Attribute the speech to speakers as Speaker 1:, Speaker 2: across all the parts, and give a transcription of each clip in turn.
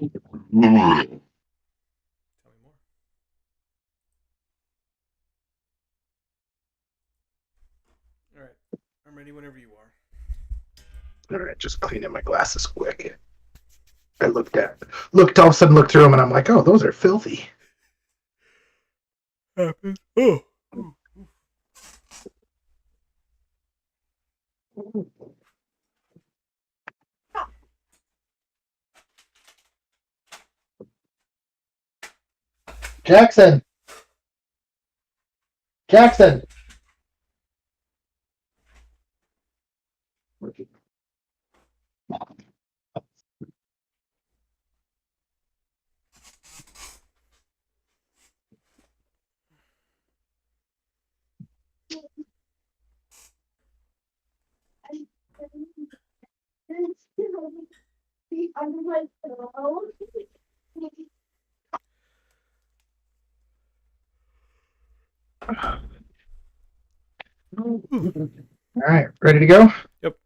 Speaker 1: Tell me more. All right. I'm ready whenever you are.
Speaker 2: All right, just cleaning my glasses quick. I looked all of a sudden looked through them and I'm like, oh, those are filthy.
Speaker 1: Happens. Oh.
Speaker 2: Jackson, Jackson.
Speaker 1: Ooh.
Speaker 2: All right, ready to go?
Speaker 1: Yep.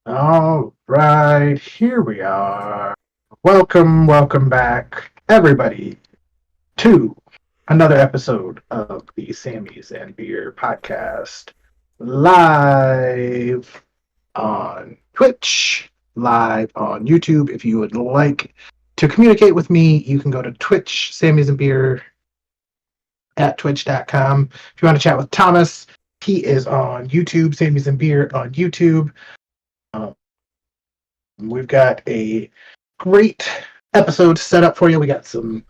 Speaker 2: All right, here we are. Welcome back, everybody, to another episode of the Sammys and Beer podcast, live on Twitch, live on YouTube. If you would like to communicate with me, you can go to Twitch, Sammys and Beer at twitch.com. If you want to chat with Thomas, he is on YouTube, Sammys and Beer on YouTube. Um, we've got a great episode set up for you. We got some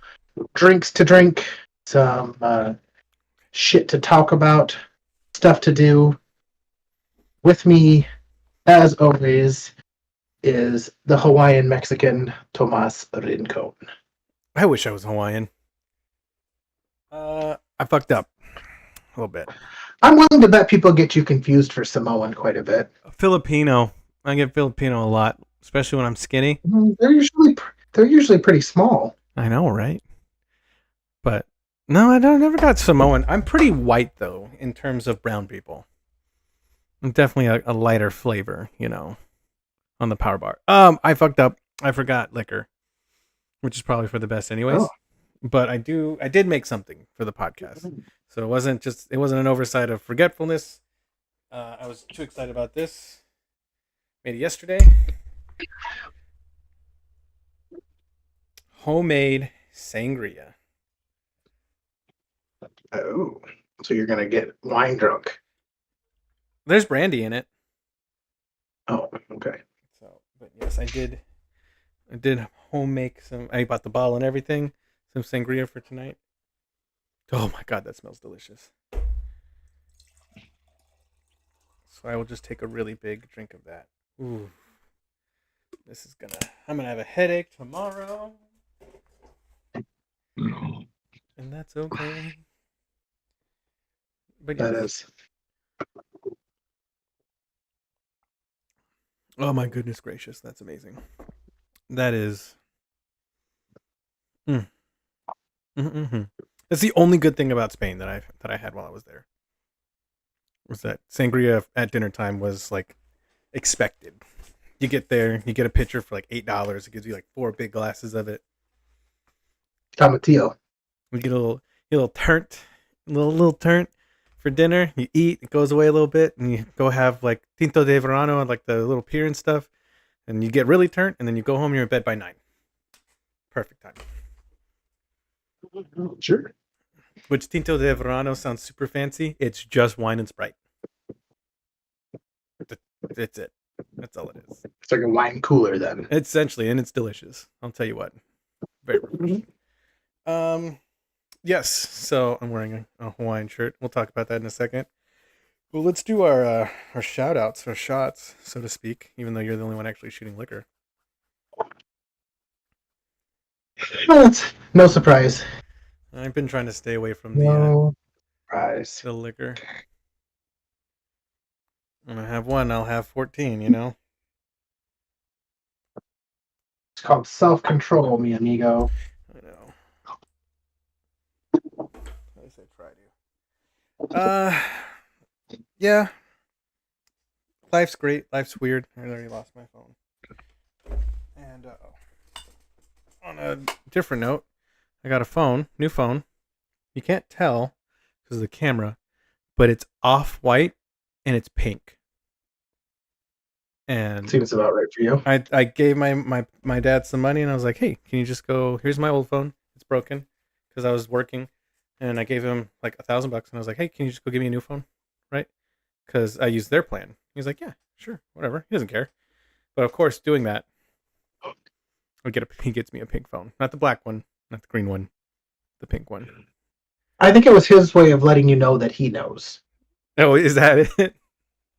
Speaker 2: drinks to drink, some shit to talk about, stuff to do. With me, as always, is the Hawaiian Mexican Tomas Rincon.
Speaker 1: I wish I was Hawaiian. I fucked up a little bit.
Speaker 2: I'm willing to bet people get you confused for Samoan quite a bit.
Speaker 1: Filipino. I get Filipino a lot, especially when I'm skinny.
Speaker 2: They're usually pretty small.
Speaker 1: I know, right? But no, I never got Samoan. I'm pretty white though in terms of brown people. I'm definitely a lighter flavor, on the power bar. I fucked up. I forgot liquor, which is probably for the best anyways.
Speaker 2: Oh.
Speaker 1: But I did make something for the podcast. So it wasn't an oversight of forgetfulness. I was too excited about this. Made it yesterday. Homemade sangria.
Speaker 2: Oh, so you're gonna get wine drunk.
Speaker 1: There's brandy in it.
Speaker 2: Oh, okay.
Speaker 1: So, but yes, I did. I did home make some. I bought the bottle and everything. Some sangria for tonight. Oh my god, that smells delicious. So I will just take a really big drink of that. Ooh, I'm gonna have a headache tomorrow, and that's okay. But
Speaker 2: That
Speaker 1: yes.
Speaker 2: is.
Speaker 1: Oh my goodness gracious, that's amazing. That is. Mm. Mm-hmm. That's the only good thing about Spain that I had while I was there. Was that sangria at dinner time was like expected. You get there, you get a pitcher for like $8. It gives you like 4 big glasses of it.
Speaker 2: Tomatillo.
Speaker 1: We get a little turnt, little turnt for dinner. You eat, it goes away a little bit, and you go have like tinto de verano and like the little pier and stuff, and you get really turnt, and then you go home. You're in bed by 9. Perfect time.
Speaker 2: Sure.
Speaker 1: Which tinto de verano sounds super fancy. It's just wine and Sprite. It's it. That's all it is.
Speaker 2: It's like a wine cooler then.
Speaker 1: Essentially, and it's delicious. I'll tell you what. Very refreshing. Um, yes. So I'm wearing a Hawaiian shirt. We'll talk about that in a second. Well, let's do our shout outs, our shots, so to speak, even though you're the only one actually shooting liquor.
Speaker 2: Well, it's no surprise.
Speaker 1: I've been trying to stay away from
Speaker 2: No surprise.
Speaker 1: the liquor. When I have one, I'll have 14, you know?
Speaker 2: It's called self-control, mi amigo.
Speaker 1: I know. I say try to. Yeah. Life's great. Life's weird. I already lost my phone. And on a different note, I got a phone, new phone. You can't tell because of the camera, but it's off-white and it's pink. And
Speaker 2: Seems about right for you.
Speaker 1: I gave my dad some money and I was like, hey, can you just go? Here's my old phone. It's broken because I was working, and I gave him like $1,000 and I was like, hey, can you just go give me a new phone, right? Because I used their plan. He's like, yeah, sure, whatever. He doesn't care. But of course, doing that, he gets me a pink phone, not the black one, not the green one, the pink one.
Speaker 2: I think it was his way of letting you know that he knows.
Speaker 1: Oh, is that it?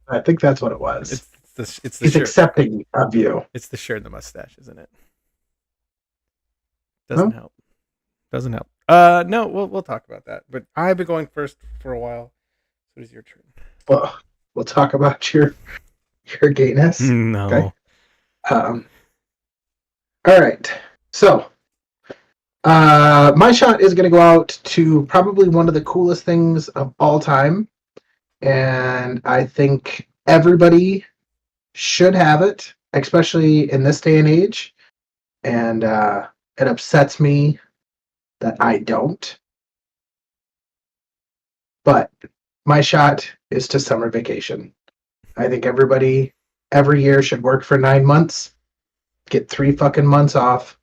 Speaker 2: I think that's what it was.
Speaker 1: It's the
Speaker 2: He's
Speaker 1: shirt.
Speaker 2: accepting of you.
Speaker 1: It's the shirt and the mustache, isn't it? Doesn't help. Doesn't help. No, we'll talk about that. But I've been going first for a while. So it is your turn.
Speaker 2: Well, we'll talk about your gayness.
Speaker 1: No.
Speaker 2: Okay. All right. So, my shot is going to go out to probably one of the coolest things of all time, and I think everybody should have it, especially in this day and age. And it upsets me that I don't. But my shot is to summer vacation. I think everybody every year should work for 9 months, get 3 fucking months off.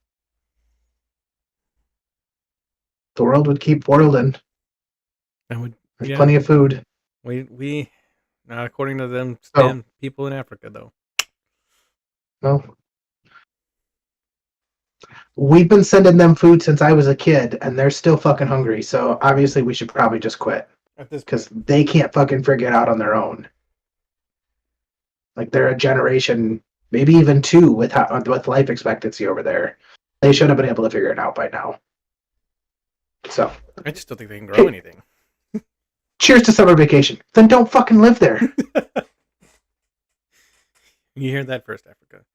Speaker 2: The world would keep whirling. There's plenty of food.
Speaker 1: We not according to them people in Africa though.
Speaker 2: No. We've been sending them food since I was a kid, and they're still fucking hungry. So obviously, we should probably just quit because they can't fucking figure it out on their own. Like they're a generation, maybe even 2, with life expectancy over there. They should have been able to figure it out by now. So
Speaker 1: I just don't think they can grow anything.
Speaker 2: Cheers to summer vacation. Then don't fucking live there.
Speaker 1: You hear that first, Africa.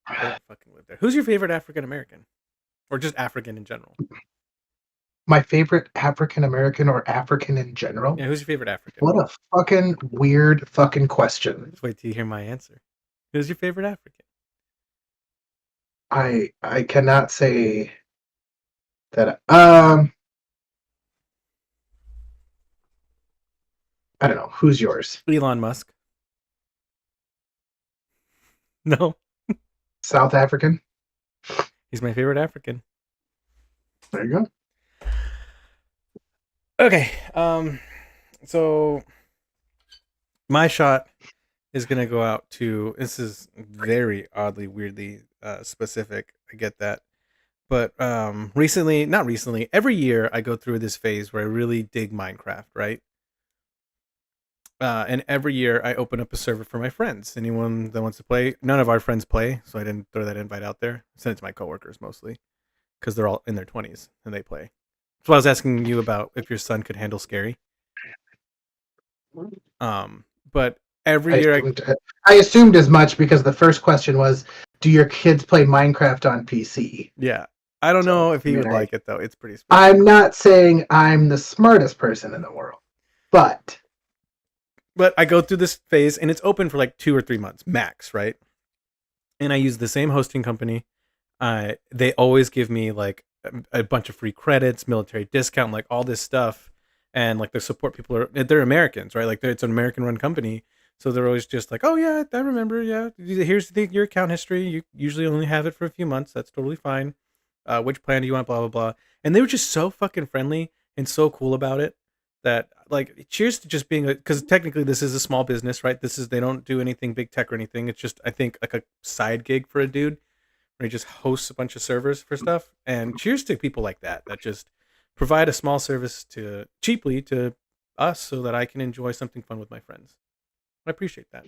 Speaker 1: Don't fucking live there. Who's your favorite African American? Or just African in general?
Speaker 2: My favorite African American or African in general?
Speaker 1: Yeah, who's your favorite African?
Speaker 2: What a fucking weird fucking question.
Speaker 1: Just wait till you hear my answer. Who's your favorite African?
Speaker 2: I cannot say that. I don't know. Who's yours?
Speaker 1: Elon Musk. No.
Speaker 2: South African?
Speaker 1: He's my favorite African.
Speaker 2: There you go.
Speaker 1: Okay. So my shot is gonna go out to. This is very oddly, weirdly specific. I get that, but not recently. Every year I go through this phase where I really dig Minecraft, right? And every year I open up a server for my friends. Anyone that wants to play. None of our friends play, so I didn't throw that invite out there. I sent it to my coworkers mostly, because they're all in their 20s and they play. So I was asking you about if your son could handle scary. But every year
Speaker 2: I assumed as much because the first question was, do your kids play Minecraft on PC?
Speaker 1: Yeah. I don't know if he would like it though. It's pretty special.
Speaker 2: I'm not saying I'm the smartest person in the world, but
Speaker 1: I go through this phase and it's open for like 2 or 3 months max, right? And I use the same hosting company. They always give me like a bunch of free credits, military discount, like all this stuff. And like the support people they're Americans, right? Like it's an American run company. So they're always just like, oh yeah, I remember. Yeah. Here's your account history. You usually only have it for a few months. That's totally fine. Which plan do you want? Blah, blah, blah. And they were just so fucking friendly and so cool about it. that like cheers to just being because technically this is a small business, right? This is they don't do anything big tech or anything. It's just I think like a side gig for a dude where he just hosts a bunch of servers for stuff. And cheers to people like that that just provide a small service to cheaply to us so that I can enjoy something fun with my friends. I appreciate that.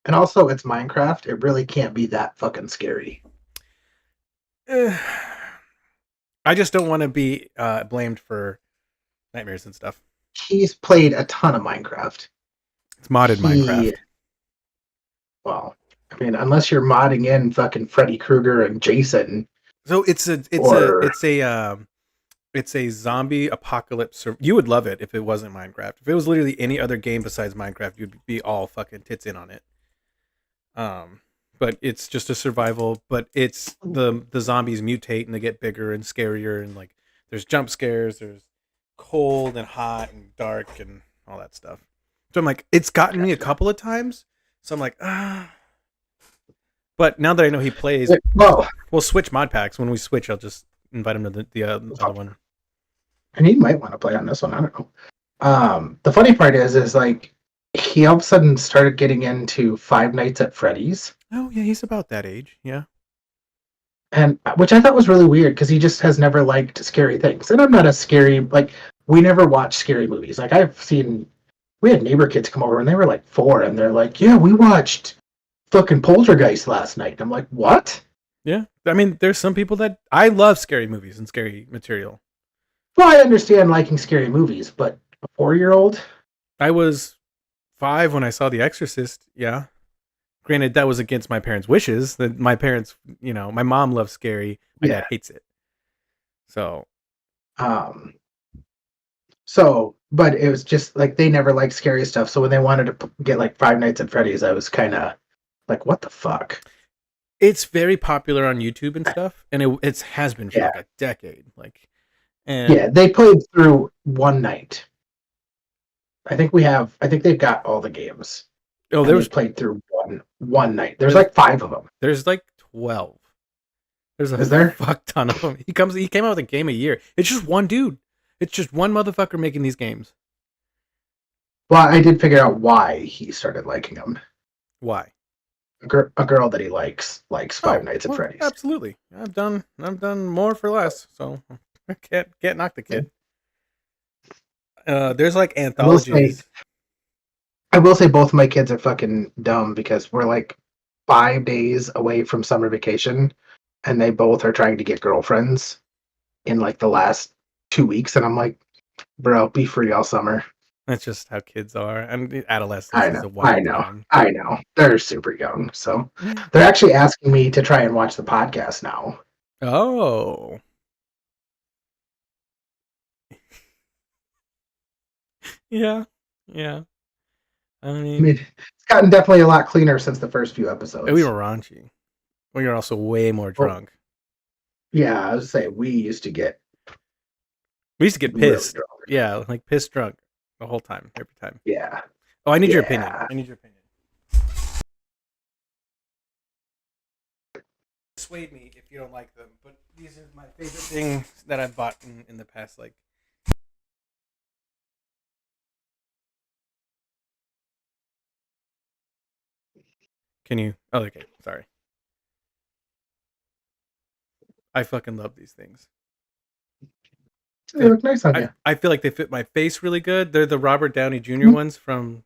Speaker 2: And also, it's Minecraft. It really can't be that fucking scary.
Speaker 1: I just don't want to be blamed for nightmares and stuff.
Speaker 2: He's played a ton of Minecraft.
Speaker 1: It's modded
Speaker 2: He,
Speaker 1: Minecraft.
Speaker 2: well, I mean, unless you're modding in fucking Freddy Krueger and Jason,
Speaker 1: So
Speaker 2: or
Speaker 1: it's a zombie apocalypse. You would love it if it wasn't Minecraft. If it was literally any other game besides Minecraft, you'd be all fucking tits in on it. Um, but it's just a survival. But it's the zombies mutate and they get bigger and scarier and like there's jump scares. There's cold and hot and dark and all that stuff. So I'm like, it's gotten me a couple of times. So I'm like, ah. But now that I know he plays,
Speaker 2: well,
Speaker 1: we'll switch mod packs. When we switch, I'll just invite him to the other one.
Speaker 2: and he might want to play on this one. I don't know. The funny part is like he all of a sudden started getting into Five Nights at Freddy's,
Speaker 1: Oh yeah, he's about that age. Yeah.
Speaker 2: and which I thought was really weird because he just has never liked scary things. And I'm not a scary like we never watch scary movies. Like I've seen, we had neighbor kids come over and they were like 4, and they're like, "Yeah, we watched fucking Poltergeist last night." And I'm like, "What?"
Speaker 1: Yeah. I mean, there's some people that I love scary movies and scary material.
Speaker 2: Well, I understand liking scary movies, but a 4-year-old?
Speaker 1: I was 5 when I saw The Exorcist. Yeah. Granted, that was against my parents' wishes. That my parents, my mom loves scary. My
Speaker 2: Yeah.
Speaker 1: dad hates it. So
Speaker 2: Um, but it was just like they never liked scary stuff. So when they wanted to get like Five Nights at Freddy's, I was kind of like, "What the fuck?"
Speaker 1: it's very popular on YouTube and stuff, and it has been for
Speaker 2: Yeah,
Speaker 1: like a decade. Like, and
Speaker 2: yeah. They played through one night. I think they've got all the games,
Speaker 1: oh,
Speaker 2: and they played through one night. There's
Speaker 1: there's
Speaker 2: like 5 of them.
Speaker 1: there's like 12. There's a
Speaker 2: Is there?
Speaker 1: fuck ton of them. He came out with a game a year. It's just one dude. It's just one motherfucker making these games.
Speaker 2: Well, I did figure out why he started liking them.
Speaker 1: Why?
Speaker 2: A girl that he likes Five
Speaker 1: Oh,
Speaker 2: Nights at
Speaker 1: well,
Speaker 2: Freddy's.
Speaker 1: absolutely. I've done more for less, so I can't knock the kid. There's like anthologies.
Speaker 2: I will say both of my kids are fucking dumb because we're like 5 days away from summer vacation, and they both are trying to get girlfriends in like the last 2 weeks, and I'm like, bro, be free all summer.
Speaker 1: That's just how kids are, and adolescence
Speaker 2: I
Speaker 1: is
Speaker 2: know,
Speaker 1: a wild
Speaker 2: I know,
Speaker 1: time.
Speaker 2: I know. They're super young, so
Speaker 1: Yeah.
Speaker 2: they're actually asking me to try and watch the podcast now.
Speaker 1: Oh. Yeah. Yeah. I
Speaker 2: I
Speaker 1: mean,
Speaker 2: mean, it's gotten definitely a lot cleaner since the first few episodes.
Speaker 1: we were raunchy. We were also way more drunk.
Speaker 2: Yeah, I was say we used to get
Speaker 1: We used to get
Speaker 2: really
Speaker 1: pissed.
Speaker 2: drunk.
Speaker 1: Yeah, like pissed drunk the whole time, every time.
Speaker 2: Yeah.
Speaker 1: Oh, I need your
Speaker 2: Yeah.
Speaker 1: opinion. I need your opinion. Persuade me if you don't like them, but these are my favorite things that I've bought in the past. Like, can you? Oh, okay. Sorry. I fucking love these things.
Speaker 2: They look nice on you.
Speaker 1: I feel like they fit my face really good. They're the Robert Downey Jr. ones from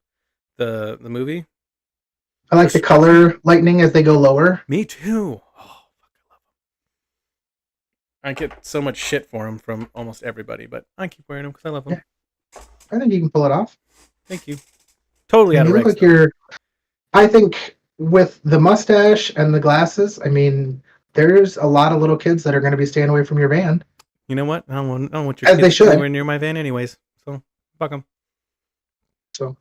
Speaker 1: the movie.
Speaker 2: I like the color lightning as they go lower.
Speaker 1: Me too. Oh, fucking love them. I get so much shit for them from almost everybody, but I keep wearing them because I love them.
Speaker 2: Yeah. I think you can pull it off.
Speaker 1: Thank you. Totally out of
Speaker 2: You look
Speaker 1: regs,
Speaker 2: like you're. I think with the mustache and the glasses, I mean, there's a lot of little kids that are going to be staying away from your van.
Speaker 1: You know what? I don't want your
Speaker 2: As they
Speaker 1: kids
Speaker 2: should.
Speaker 1: anywhere near my van, anyways. So fuck them.
Speaker 2: So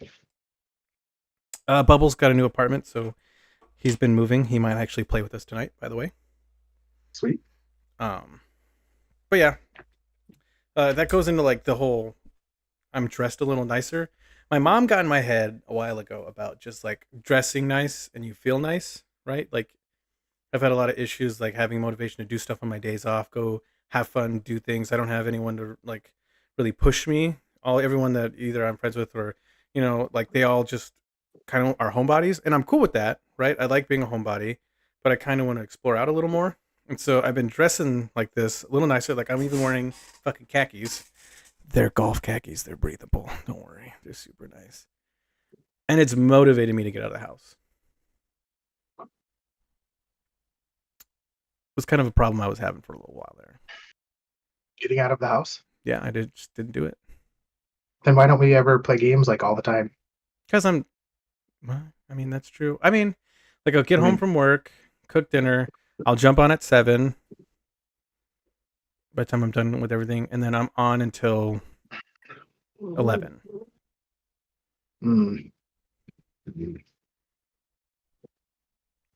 Speaker 1: Bubbles got a new apartment, so he's been moving. He might actually play with us tonight, by the way.
Speaker 2: sweet.
Speaker 1: But yeah, that goes into like the whole. I'm dressed a little nicer. My mom got in my head a while ago about just like dressing nice and you feel nice, right? Like I've had a lot of issues like having motivation to do stuff on my days off, go have fun, do things. I don't have anyone to like really push me. Everyone that either I'm friends with or like they all just kind of are homebodies, and I'm cool with that, right? I like being a homebody, but I kind of want to explore out a little more. And so I've been dressing like this, a little nicer. Like I'm even wearing fucking khakis. They're golf khakis. They're breathable. Don't worry. They're super nice. And it's motivated me to get out of the house. It was kind of a problem I was having for a little while there.
Speaker 2: Getting out of the house?
Speaker 1: Yeah, just didn't do it.
Speaker 2: Then why don't we ever play games like all the time?
Speaker 1: Because well, I mean, that's true. I mean, like I'll get home from work, cook dinner, I'll jump on at 7 by the time I'm done with everything, and then I'm on until 11.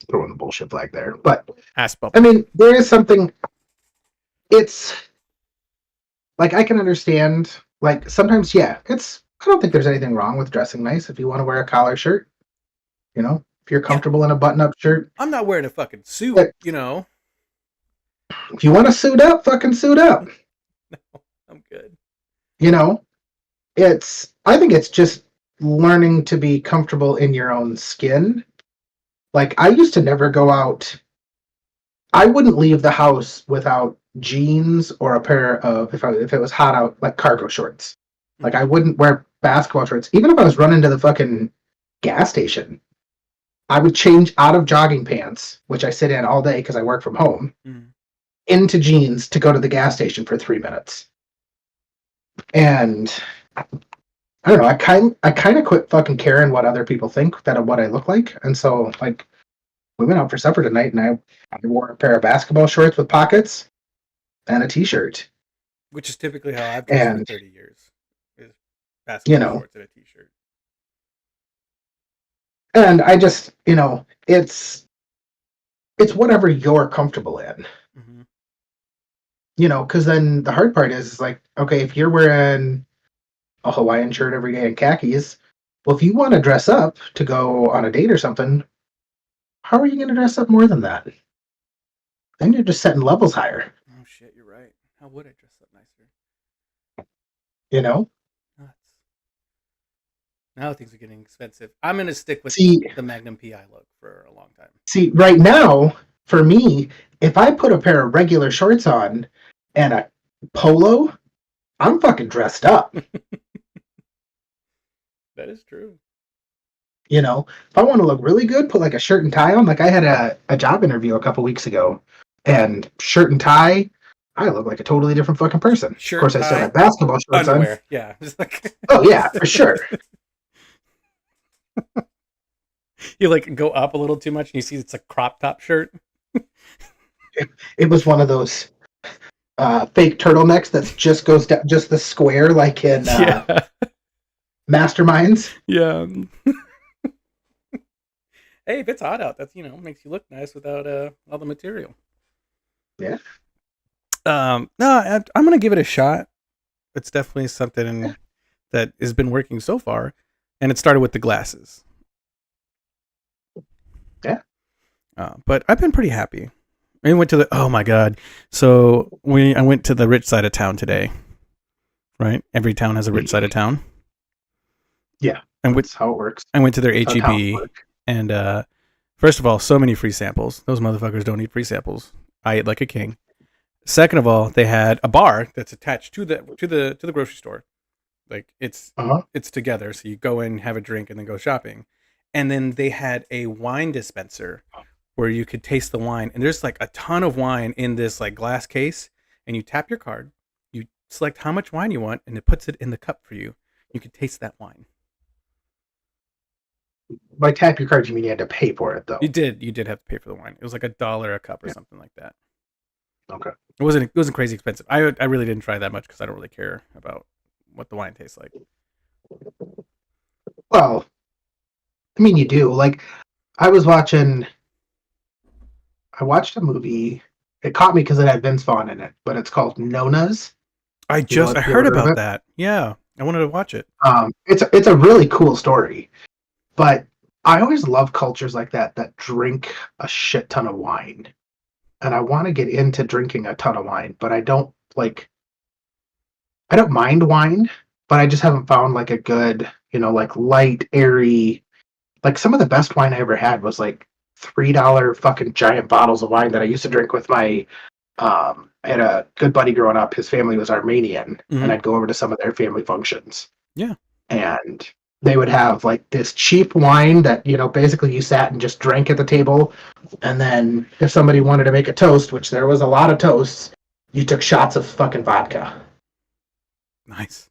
Speaker 2: Throwing the bullshit flag there. But,
Speaker 1: Ass bubble.
Speaker 2: I mean, there is something, it's, like, I can understand, like, sometimes, yeah, I don't think there's anything wrong with dressing nice if you want to wear a collar shirt. If you're comfortable in a button-up shirt.
Speaker 1: I'm not wearing a fucking suit,
Speaker 2: If you want to suit up, fucking suit up.
Speaker 1: No, I'm good.
Speaker 2: I think it's just learning to be comfortable in your own skin. Like, I used to never go out. I wouldn't leave the house without jeans or a pair of, if it was hot out, like cargo shorts. Like, I wouldn't wear basketball shorts. Even if I was running to the fucking gas station, I would change out of jogging pants, which I sit in all day because I work from home, into jeans to go to the gas station for 3 minutes. And I don't know, I kind of quit fucking caring what other people think of what I look like. And so, like, we went out for supper tonight, and I wore a pair of basketball shorts with pockets and a t-shirt.
Speaker 1: Which is typically how I've dressed for 30 years. Is basketball shorts and a t-shirt.
Speaker 2: And I just, it's whatever you're comfortable in. Because then the hard part is like, okay, if you're wearing a Hawaiian shirt every day and khakis, well, if you want to dress up to go on a date or something, how are you going to dress up more than that? Then you're just setting levels higher.
Speaker 1: Oh shit, you're right. How would I dress up nicer? Nuts. Now things are getting expensive. I'm going to stick with the Magnum PI look for a long time.
Speaker 2: See, right now, for me, if I put a pair of regular shorts on and a polo, I'm fucking dressed up.
Speaker 1: That is true.
Speaker 2: If I want to look really good, put like a shirt and tie on. Like I had a job interview a couple weeks ago, and shirt and tie, I look like a totally different fucking person. Of course, I still have basketball shorts
Speaker 1: underwear.
Speaker 2: On.
Speaker 1: Yeah.
Speaker 2: Oh yeah, for sure.
Speaker 1: You like go up a little too much, and you see it's a crop top shirt.
Speaker 2: It was one of those fake turtlenecks that just goes down, just the square, like in Masterminds.
Speaker 1: Yeah. Hey, if it's hot out, that's makes you look nice without all the material.
Speaker 2: Yeah.
Speaker 1: No, I'm gonna give it a shot. It's definitely something that has been working so far, and it started with the glasses.
Speaker 2: Yeah.
Speaker 1: But I've been pretty happy. I went to oh my god! So I went to the rich side of town today. Right, every town has a rich side of town.
Speaker 2: Yeah,
Speaker 1: and
Speaker 2: that's how it works.
Speaker 1: I went to their HEB, and first of all, so many free samples. Those motherfuckers don't need free samples. I ate like a king. Second of all, they had a bar that's attached to the grocery store. Like it's together, so you go in, have a drink, and then go shopping. And then they had a wine dispenser where you could taste the wine, and there's like a ton of wine in this like glass case, and you tap your card, you select how much wine you want, and it puts it in the cup for you. You can taste that wine.
Speaker 2: By tap your card, you mean you had to pay for it though?
Speaker 1: You did have to pay for the wine. It was like $1 a cup or something like that.
Speaker 2: Okay.
Speaker 1: It wasn't crazy expensive. I really didn't try that much because I don't really care about what the wine tastes like.
Speaker 2: Well, I mean, you do. Like, I watched a movie. It caught me because it had Vince Vaughn in it, but it's called Nona's.
Speaker 1: I heard about that. Yeah, I wanted to watch it.
Speaker 2: It's a really cool story, but I always love cultures like that drink a shit ton of wine. and I want to get into drinking a ton of wine, but I don't mind wine, but I just haven't found like a good, like light, airy, like some of the best wine I ever had was like $3 fucking giant bottles of wine that I used to drink with my I had a good buddy growing up. His family was Armenian, and
Speaker 1: Hmm.
Speaker 2: I'd go over to some of their family functions,
Speaker 1: Yeah.
Speaker 2: and they would have like this cheap wine that basically you sat and just drank at the table, and then if somebody wanted to make a toast, which there was a lot of toasts, you took shots of fucking vodka.
Speaker 1: Nice.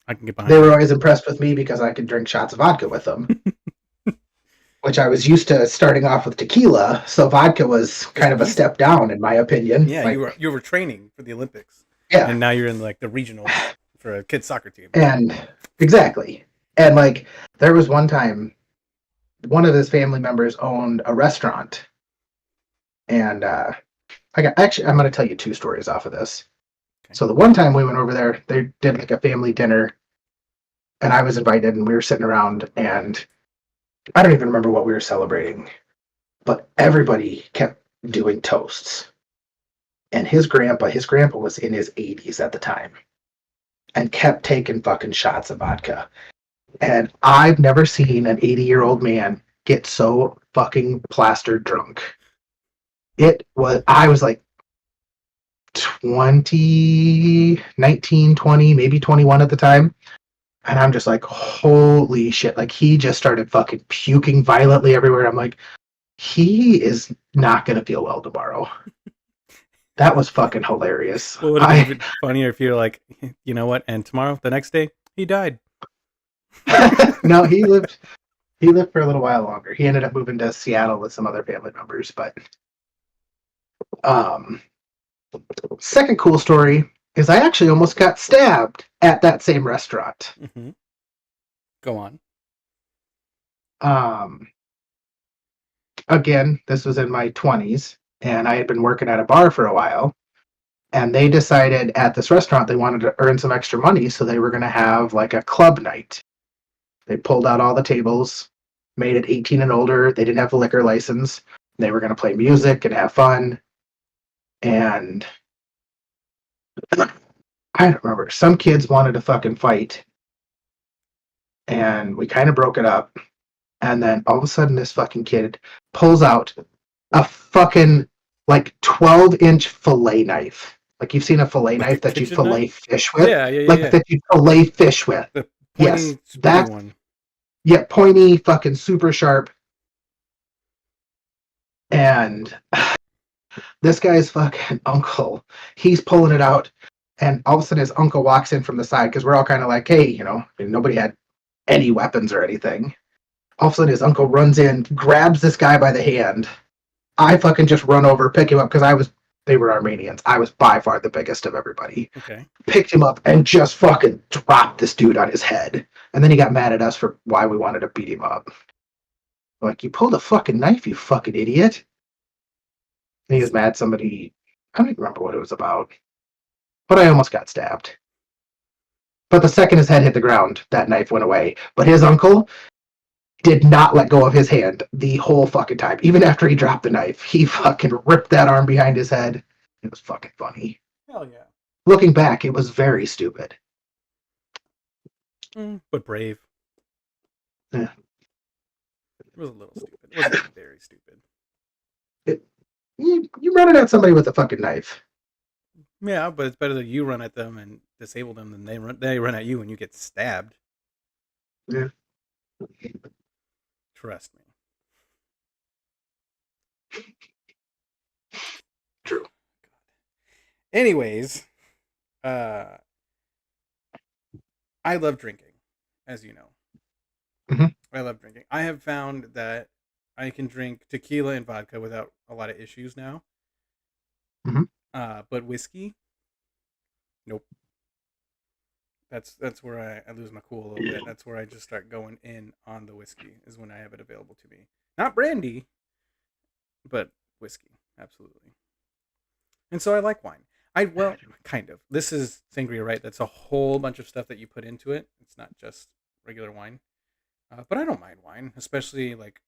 Speaker 1: I can get behind
Speaker 2: They were
Speaker 1: that.
Speaker 2: always impressed with me because I could drink shots of vodka with them, which I was used to starting off with tequila, so vodka was
Speaker 1: Just
Speaker 2: kind of a
Speaker 1: easy.
Speaker 2: step down in my opinion.
Speaker 1: Yeah,
Speaker 2: Like,
Speaker 1: you were training for the Olympics,
Speaker 2: yeah,
Speaker 1: and now you're in like the regionals for a kids soccer team.
Speaker 2: and exactly. And like there was one time one of his family members owned a restaurant, and I'm going to tell you two stories off of this.
Speaker 1: Okay.
Speaker 2: So the one time we went over there, they did like a family dinner, and I was invited, and we were sitting around, and I don't even remember what we were celebrating, but everybody kept doing toasts. And his grandpa was in his 80s at the time, and kept taking fucking shots of vodka. And I've never seen an 80-year-old man get so fucking plastered drunk. I was like 20, 19, 20, maybe 21 at the time. And I'm just like, holy shit. Like, he just started fucking puking violently everywhere. I'm like, he is not going to feel well tomorrow. That was fucking hilarious.
Speaker 1: What would have been even funnier if you're like, you know what? And tomorrow, the next day, he died.
Speaker 2: No, he lived for a little while longer. He ended up moving to Seattle with some other family members. But um, second cool story is I actually almost got stabbed at that same restaurant.
Speaker 1: Mm-hmm. Go on.
Speaker 2: Um, Again, this was in my 20s, and I had been working at a bar for a while. And they decided at this restaurant they wanted to earn some extra money, so they were going to have like a club night. They pulled out all the tables, made it 18 and older. They didn't have a liquor license. They were going to play music and have fun. And I don't remember. Some kids wanted to fucking fight, and we kind of broke it up. And then all of a sudden, this fucking kid pulls out a fucking like 12-inch fillet knife. Like you've seen a fillet
Speaker 1: Like a
Speaker 2: knife that you
Speaker 1: kitchen knife?
Speaker 2: fillet fish with,
Speaker 1: Yeah, yeah, yeah,
Speaker 2: like
Speaker 1: yeah.
Speaker 2: that you fillet fish with.
Speaker 1: The
Speaker 2: Yes,
Speaker 1: pointy, spoony
Speaker 2: that's
Speaker 1: one.
Speaker 2: yeah, pointy, fucking super sharp. And this guy's fucking uncle, he's pulling it out, and all of a sudden his uncle walks in from the side because we're all kind of like, hey, nobody had any weapons or anything. All of a sudden his uncle runs in, grabs this guy by the hand. I fucking just run over, pick him up because they were Armenians. I was by far the biggest of everybody.
Speaker 1: Okay.
Speaker 2: Picked him up and just fucking dropped this dude on his head. And then he got mad at us for why we wanted to beat him up. Like, you pulled a fucking knife, you fucking idiot. And he was mad I don't even remember what it was about. But I almost got stabbed. But the second his head hit the ground, that knife went away. But his uncle did not let go of his hand the whole fucking time. Even after he dropped the knife, he fucking ripped that arm behind his head. It was fucking funny.
Speaker 1: Hell yeah.
Speaker 2: Looking back, it was very stupid.
Speaker 1: But brave.
Speaker 2: Yeah.
Speaker 1: It was a little stupid. It wasn't very stupid.
Speaker 2: You running at somebody with a fucking knife.
Speaker 1: Yeah, but it's better that you run at them and disable them than they run at you and you get stabbed.
Speaker 2: Yeah.
Speaker 1: Trust me.
Speaker 2: True.
Speaker 1: Anyways, I love drinking, as you know.
Speaker 2: Mhm.
Speaker 1: I love drinking. I have found that I can drink tequila and vodka without a lot of issues now.
Speaker 2: Mhm.
Speaker 1: But whiskey, nope. That's where I lose my cool a little bit. That's where I just start going in on the whiskey, is when I have it available to me. Not brandy, but whiskey, absolutely. And so I like wine. Well, kind of. This is sangria, right? That's a whole bunch of stuff that you put into it. It's not just regular wine. But I don't mind wine, especially like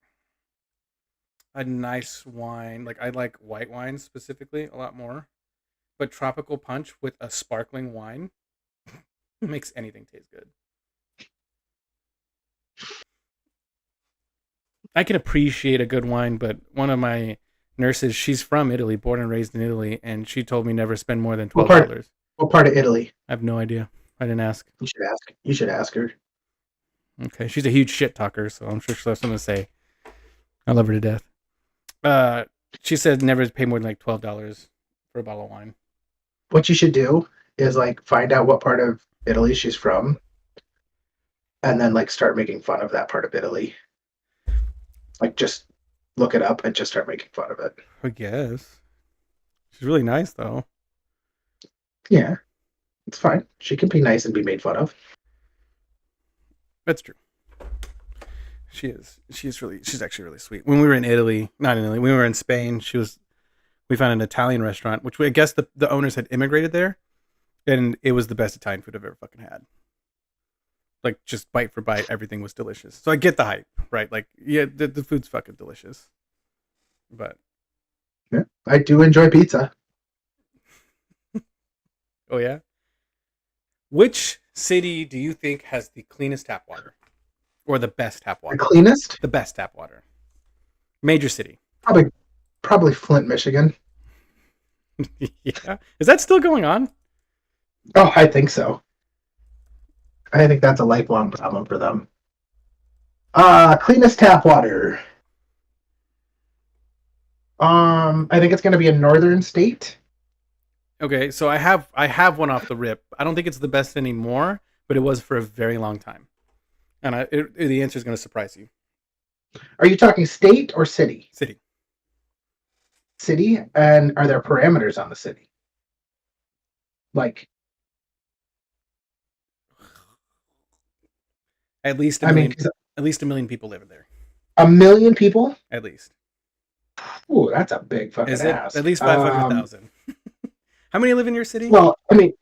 Speaker 1: a nice wine, like I like white wines specifically a lot more, but tropical punch with a sparkling wine makes anything taste good. I can appreciate a good wine, but one of my nurses, she's from Italy, born and raised in Italy, and she told me never spend more than
Speaker 2: What
Speaker 1: $12.
Speaker 2: what part of Italy?
Speaker 1: I have no idea. I didn't ask.
Speaker 2: You should ask. You should ask her.
Speaker 1: Okay, she's a huge shit talker, so I'm sure she'll have something to say. I love her to death. She said never pay more than like $12 for a bottle of wine.
Speaker 2: What you should do is like find out what part of Italy she's from, and then like start making fun of that part of Italy. Like just look it up and just start making fun of it.
Speaker 1: I guess. She's really nice though.
Speaker 2: Yeah, it's fine. She can be nice and be made fun of.
Speaker 1: That's true. She is. She's actually really sweet. When we were in Italy, not in Italy, we were in Spain. We found an Italian restaurant, which I guess the owners had immigrated there, and it was the best Italian food I've ever fucking had. Like just bite for bite, everything was delicious. So I get the hype, right? Like, yeah, the food's fucking delicious. But
Speaker 2: Yeah, I do enjoy pizza.
Speaker 1: oh yeah, which city do you think has the cleanest tap water, or the best tap
Speaker 2: The
Speaker 1: water?
Speaker 2: cleanest,
Speaker 1: The best tap water. Major city.
Speaker 2: probably Flint, Michigan.
Speaker 1: Yeah, is that still going on?
Speaker 2: Oh, I think so. I think that's a lifelong problem for them. Cleanest tap water. I think it's going to be a northern state.
Speaker 1: Okay, so I have one off the rip. I don't think it's the best anymore, but it was for a very long time. And the answer is going to surprise you.
Speaker 2: Are you talking state or city?
Speaker 1: City.
Speaker 2: City, and are there parameters on the city? Like,
Speaker 1: At least a
Speaker 2: I
Speaker 1: million.
Speaker 2: mean, 'cause
Speaker 1: At least a million people live in there.
Speaker 2: 1 million people?
Speaker 1: At least.
Speaker 2: Ooh, that's a big fucking
Speaker 1: Is it
Speaker 2: ask.
Speaker 1: at least 500,000? How many live in your city?
Speaker 2: Well, I mean,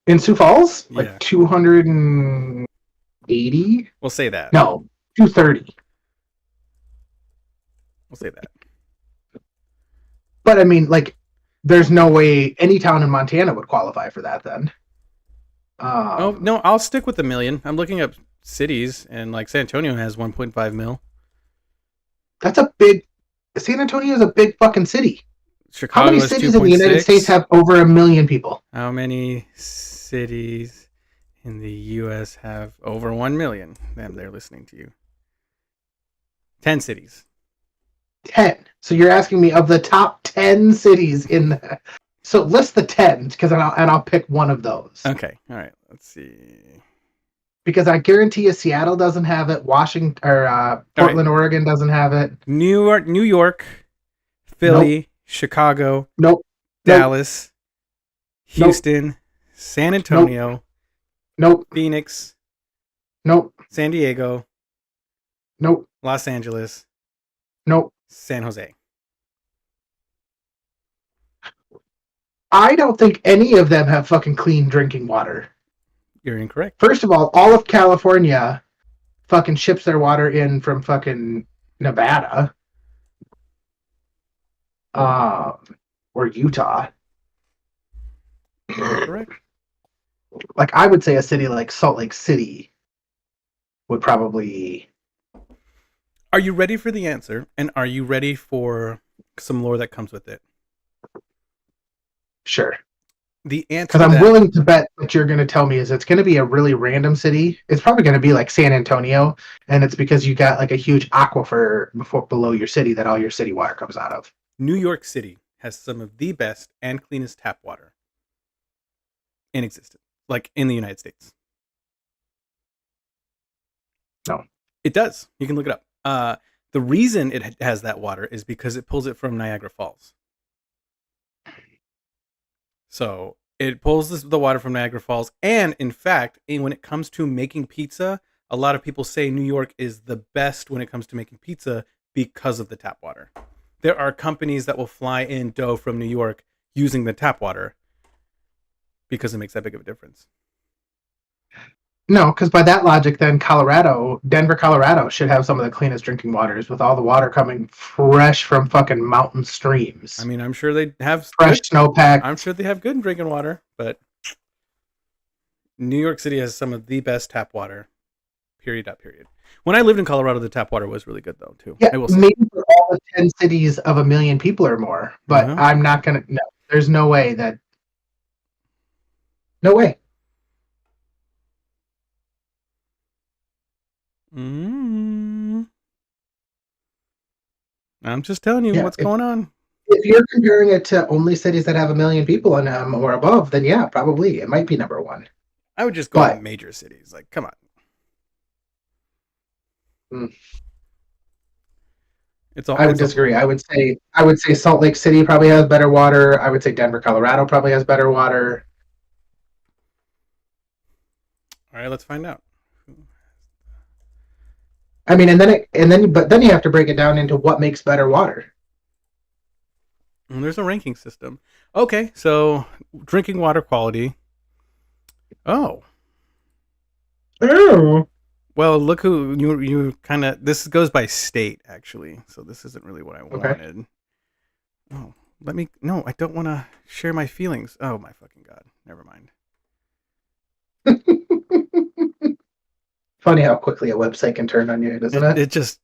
Speaker 2: in Sioux Falls, like
Speaker 1: Yeah.
Speaker 2: 280?
Speaker 1: We'll say that.
Speaker 2: No, 230.
Speaker 1: We'll say that.
Speaker 2: But I mean, like, there's no way any town in Montana would qualify for that then.
Speaker 1: Oh no, I'll stick with the million. I'm looking up cities, and like San Antonio has 1.5 mil.
Speaker 2: That's a big. San Antonio is a big fucking city.
Speaker 1: Chicago
Speaker 2: How many
Speaker 1: has
Speaker 2: cities in the United
Speaker 1: 2.6.
Speaker 2: States have over 1 million people?
Speaker 1: How many cities in the U.S. have over 1 million? Damn, they're listening to you. 10 cities.
Speaker 2: 10. So you're asking me of the top 10 cities in the. So list the 10 because I'll pick one of those.
Speaker 1: Okay, all right. Let's see.
Speaker 2: Because I guarantee you Seattle doesn't have it. Washington or Portland, Oregon doesn't have it.
Speaker 1: New York, Philly, Chicago,
Speaker 2: Nope.
Speaker 1: Dallas, Houston, San Antonio,
Speaker 2: Nope.
Speaker 1: Phoenix,
Speaker 2: Nope.
Speaker 1: San Diego,
Speaker 2: Nope.
Speaker 1: Los Angeles,
Speaker 2: Nope.
Speaker 1: San Jose.
Speaker 2: I don't think any of them have fucking clean drinking water.
Speaker 1: You're incorrect.
Speaker 2: First of all of California fucking ships their water in from fucking Nevada. Or Utah.
Speaker 1: Correct.
Speaker 2: Like, I would say a city like Salt Lake City would probably.
Speaker 1: Are you ready for the answer? And are you ready for some lore that comes with it?
Speaker 2: Sure.
Speaker 1: The answer.
Speaker 2: Because I'm willing to bet what you're going to tell me is it's going to be a really random city. It's probably going to be like San Antonio, and it's because you got like a huge aquifer below your city that all your city water comes out of.
Speaker 1: New York City has some of the best and cleanest tap water in existence, like in the United States.
Speaker 2: No.
Speaker 1: It does. You can look it up. The reason it has that water is because it pulls it from Niagara Falls. So it pulls the water from Niagara Falls. And in fact, when it comes to making pizza, a lot of people say New York is the best when it comes to making pizza because of the tap water. There are companies that will fly in dough from New York using the tap water because it makes that big of a difference.
Speaker 2: No, because by that logic, then Denver, Colorado should have some of the cleanest drinking waters with all the water coming fresh from fucking mountain streams.
Speaker 1: I mean, I'm sure they have
Speaker 2: fresh snowpack.
Speaker 1: I'm sure they have good drinking water, but New York City has some of the best tap water. Period. Period. When I lived in Colorado, the tap water was really good though too.
Speaker 2: Yeah, maybe for all the 10 cities of 1 million people or more, but I'm not gonna. No, there's no way that. No way.
Speaker 1: I'm just telling you what's going on.
Speaker 2: If you're comparing it to only cities that have 1 million people in them or above, then yeah, probably it might be number one.
Speaker 1: I would just go to major cities. Like, come on.
Speaker 2: I would disagree. I would say Salt Lake City probably has better water. I would say Denver, Colorado probably has better water.
Speaker 1: All right, let's find out.
Speaker 2: I mean, but then you have to break it down into what makes better water.
Speaker 1: And there's a ranking system. Okay, so drinking water quality. Oh. Well, look who you kind of. This goes by state actually, so this isn't really what I wanted. Oh, let me. No, I don't want to share my feelings. Oh my fucking god! Never mind.
Speaker 2: Funny how quickly a website can turn on you, doesn't it?
Speaker 1: It just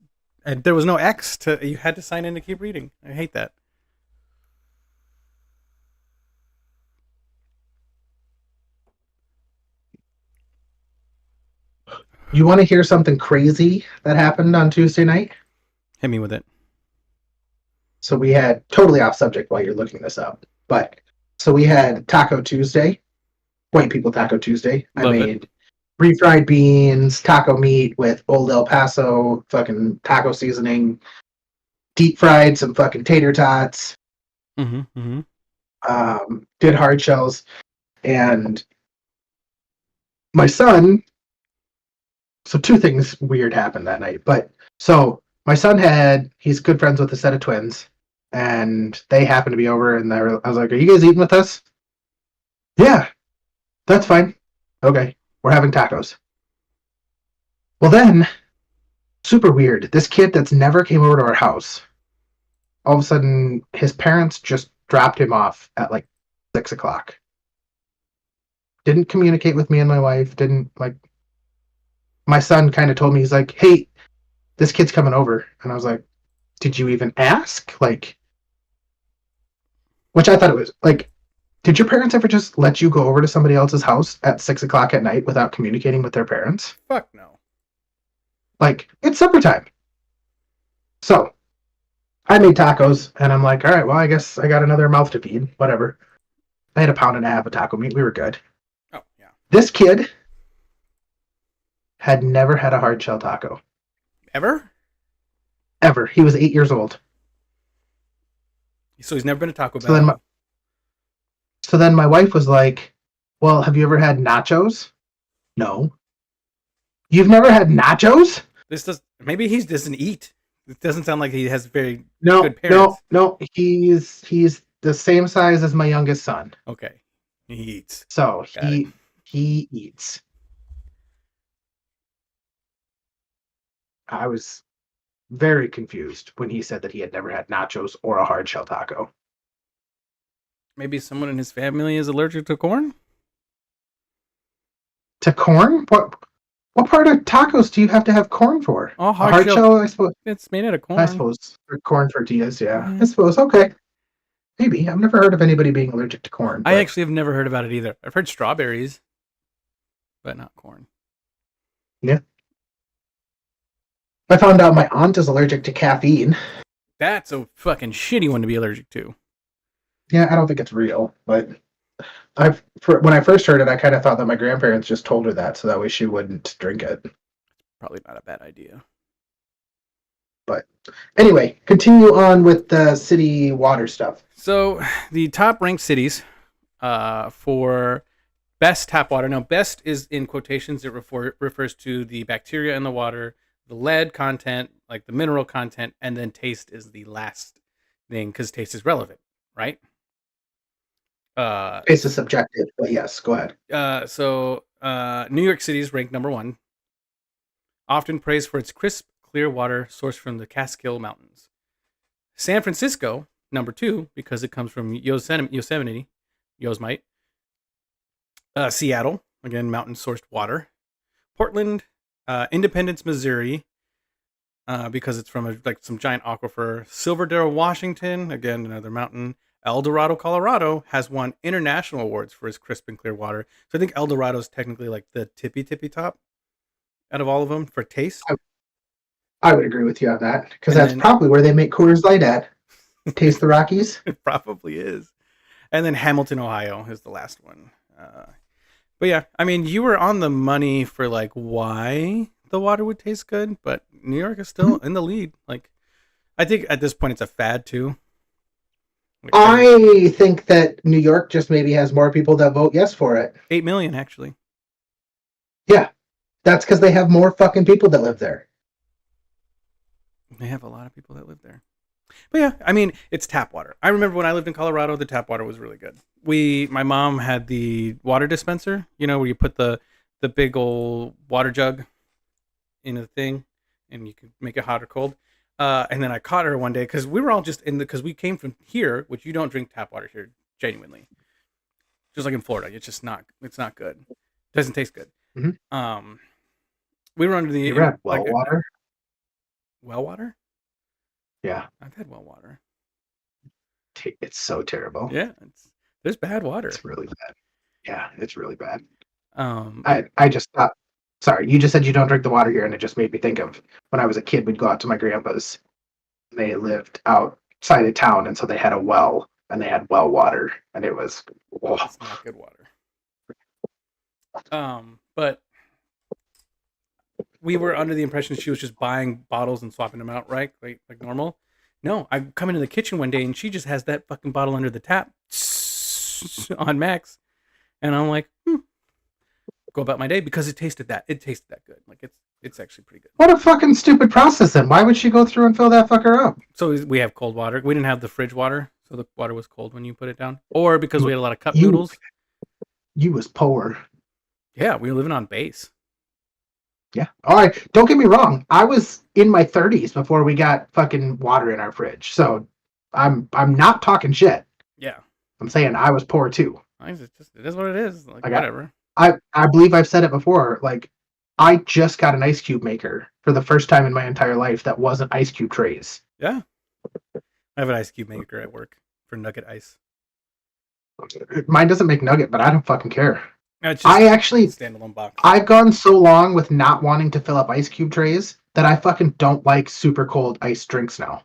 Speaker 1: there was no X to. You had to sign in to keep reading. I hate that.
Speaker 2: You want to hear something crazy that happened on Tuesday night?
Speaker 1: Hit me with it.
Speaker 2: So we had, totally off subject while you're looking this up, but so we had Taco Tuesday, White People Taco Tuesday. I made refried beans, taco meat with Old El Paso fucking taco seasoning, deep fried some fucking tater tots, did hard shells, and my son. So two things weird happened that night. But so my son he's good friends with a set of twins, and they happened to be over, and I was like, "Are you guys eating with us?" Yeah, that's fine. Okay, we're having tacos. Well then, super weird. This kid that's never came over to our house, all of a sudden, his parents just dropped him off at like 6:00. Didn't communicate with me and my wife. Didn't like. My son kind of told me, he's like, "Hey, this kid's coming over," and I was like, "Did you even ask?" Like, which I thought it was like, did your parents ever just let you go over to somebody else's house at 6:00 at night without communicating with their parents?
Speaker 1: Fuck no.
Speaker 2: Like, it's supper time. So, I made tacos, and I'm like, all right, well, I guess I got another mouth to feed. Whatever. I had 1.5 pounds of taco meat. We were good.
Speaker 1: Oh, yeah.
Speaker 2: This kid had never had a hard shell taco.
Speaker 1: Ever?
Speaker 2: He was 8 years old.
Speaker 1: So he's never been to Taco Bell.
Speaker 2: So then my wife was like, "Well, have you ever had nachos?" No. You've never had nachos?
Speaker 1: Maybe he doesn't eat. It doesn't sound like he has very good parents.
Speaker 2: No. He's the same size as my youngest son.
Speaker 1: Okay. He eats.
Speaker 2: So he eats. I was very confused when he said that he had never had nachos or a hard shell taco.
Speaker 1: Maybe someone in his family is allergic to corn?
Speaker 2: To corn? What part of tacos do you have to have corn for?
Speaker 1: Oh, hard
Speaker 2: shell, I suppose.
Speaker 1: It's made out of corn.
Speaker 2: I suppose. Or corn tortillas, yeah. I suppose. Okay. Maybe. I've never heard of anybody being allergic to corn.
Speaker 1: I actually have never heard about it either. I've heard strawberries, but not corn.
Speaker 2: Yeah. I found out my aunt is allergic to caffeine.
Speaker 1: That's a fucking shitty one to be allergic to.
Speaker 2: Yeah, I don't think it's real, but when I first heard it, I kind of thought that my grandparents just told her that so that way she wouldn't drink it.
Speaker 1: Probably not a bad idea.
Speaker 2: But anyway, continue on with the city water stuff.
Speaker 1: So the top ranked cities for best tap water. Now, best is in quotations. It refers to the bacteria in the water, the lead content, like the mineral content, and then taste is the last thing because taste is relevant, right?
Speaker 2: Taste is subjective, but yes, go ahead.
Speaker 1: So New York City is ranked number one, often praised for its crisp, clear water sourced from the Catskill Mountains. San Francisco, number two, because it comes from Yosemite. Seattle, again, mountain sourced water. Portland, Independence, Missouri, because it's from like some giant aquifer. Silverdale, Washington, again, another mountain. El Dorado, Colorado, has won international awards for its crisp and clear water. So I think El Dorado is technically like the tippy top out of all of them for taste.
Speaker 2: I would agree with you on that, because
Speaker 1: And
Speaker 2: that's
Speaker 1: then-
Speaker 2: probably where they make Coors Light at. Taste the Rockies.
Speaker 1: It probably is. And then Hamilton, Ohio is the last one. But yeah, I mean, you were on the money for like why the water would taste good, but New York is still in the lead. Like, I think at this point it's a fad too. Like,
Speaker 2: I think that New York just maybe has more people that vote yes for it.
Speaker 1: 8 million actually.
Speaker 2: Yeah, that's because they have more fucking people that live there.
Speaker 1: They have a lot of people that live there. But yeah, I mean, it's tap water. I remember when I lived in Colorado, the tap water was really good. My mom had the water dispenser, you know, where you put the big old water jug in a thing and you can make it hot or cold. And then I caught her one day because we were all just because we came from here, which you don't drink tap water here, genuinely. Just like in Florida, it's not good. It doesn't taste good.
Speaker 2: Mm-hmm.
Speaker 1: We were under the...
Speaker 2: You ever had well water?
Speaker 1: Well water?
Speaker 2: Yeah.
Speaker 1: I've had well water.
Speaker 2: It's so terrible.
Speaker 1: Yeah, there's bad water.
Speaker 2: It's really bad. Yeah, it's really bad.
Speaker 1: Um,
Speaker 2: I just thought, sorry, you just said you don't drink the water here, and it just made me think of when I was a kid, we'd go out to my grandpa's. They lived outside of town, and so they had a well, and they had well water, and it was,
Speaker 1: it's not good water. But we were under the impression she was just buying bottles and swapping them out, right? Like normal. No, I come into the kitchen one day and she just has that fucking bottle under the tap on max, and I'm like, go about my day because it tasted that good. Like it's actually pretty good.
Speaker 2: What a fucking stupid process then. Why would she go through and fill that fucker up?
Speaker 1: So we have cold water. We didn't have the fridge water, so the water was cold when you put it down. Or because we had a lot of cup noodles.
Speaker 2: You was poor.
Speaker 1: Yeah, we were living on base.
Speaker 2: Yeah. All right. Don't get me wrong. I was in my 30s before we got fucking water in our fridge. So I'm not talking shit.
Speaker 1: Yeah.
Speaker 2: I'm saying I was poor too.
Speaker 1: It is what it is. Like whatever.
Speaker 2: I believe I've said it before. Like, I just got an ice cube maker for the first time in my entire life that wasn't ice cube trays.
Speaker 1: Yeah. I have an ice cube maker at work for nugget ice.
Speaker 2: Mine doesn't make nugget, but I don't fucking care.
Speaker 1: It's just
Speaker 2: I actually
Speaker 1: standalone box.
Speaker 2: I've gone so long with not wanting to fill up ice cube trays that I fucking don't like super cold ice drinks now.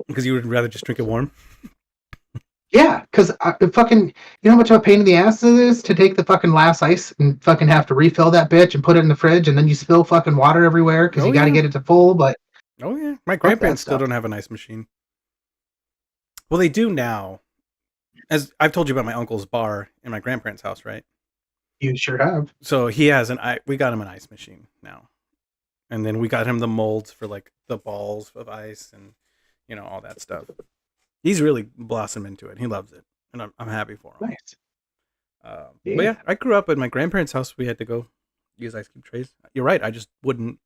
Speaker 1: Because you would rather just drink it warm?
Speaker 2: Yeah, because fucking, you know how much of a pain in the ass it is to take the fucking last ice and fucking have to refill that bitch and put it in the fridge, and then you spill fucking water everywhere because you got to get it to full. But
Speaker 1: oh yeah, my grandparents still don't have an ice machine. Well, they do now. As I've told you about my uncle's bar in my grandparents' house, right?
Speaker 2: You sure have.
Speaker 1: So he has we got him an ice machine now, and then we got him the molds for like the balls of ice and all that stuff. He's really blossomed into it. He loves it, and I'm happy for him.
Speaker 2: Nice.
Speaker 1: But yeah, I grew up at my grandparents' house. We had to go use ice cube trays. You're right. I just wouldn't.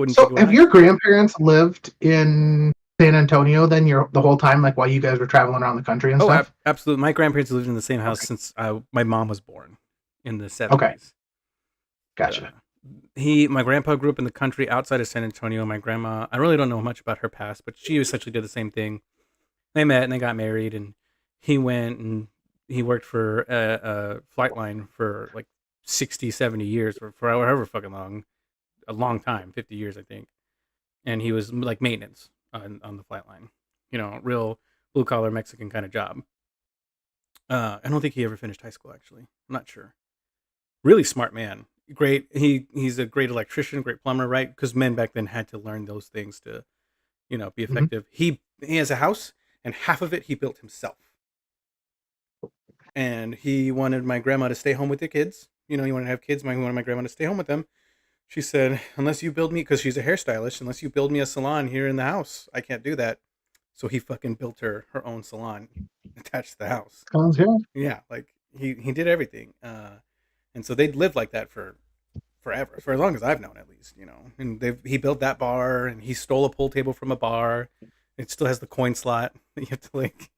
Speaker 2: So, have your grandparents lived in San Antonio then the whole time, like while you guys were traveling around the country and stuff?
Speaker 1: Absolutely. My grandparents lived in the same house since my mom was born in the 70s.
Speaker 2: Okay. Gotcha.
Speaker 1: My grandpa grew up in the country outside of San Antonio. My grandma, I really don't know much about her past, but she essentially did the same thing. They met and they got married, and he went and he worked for a flight line for like 60, 70 years, or for however fucking long, a long time, 50 years, I think. And he was like maintenance on the flight line, real blue collar Mexican kind of job. I don't think he ever finished high school, actually. I'm not sure. Really smart man. Great. He's a great electrician, great plumber, right? Because men back then had to learn those things to, be effective. Mm-hmm. He has a house, and half of it he built himself. And he wanted my grandma to stay home with the kids. He wanted to have kids. He wanted my grandma to stay home with them. She said, unless you build me, because she's a hairstylist, unless you build me a salon here in the house, I can't do that. So he fucking built her own salon attached to the house.
Speaker 2: Sounds good.
Speaker 1: Yeah, like he did everything. And so they'd lived like that for forever, for as long as I've known, at least, you know. And he built that bar, and he stole a pool table from a bar. It still has the coin slot that you have to like,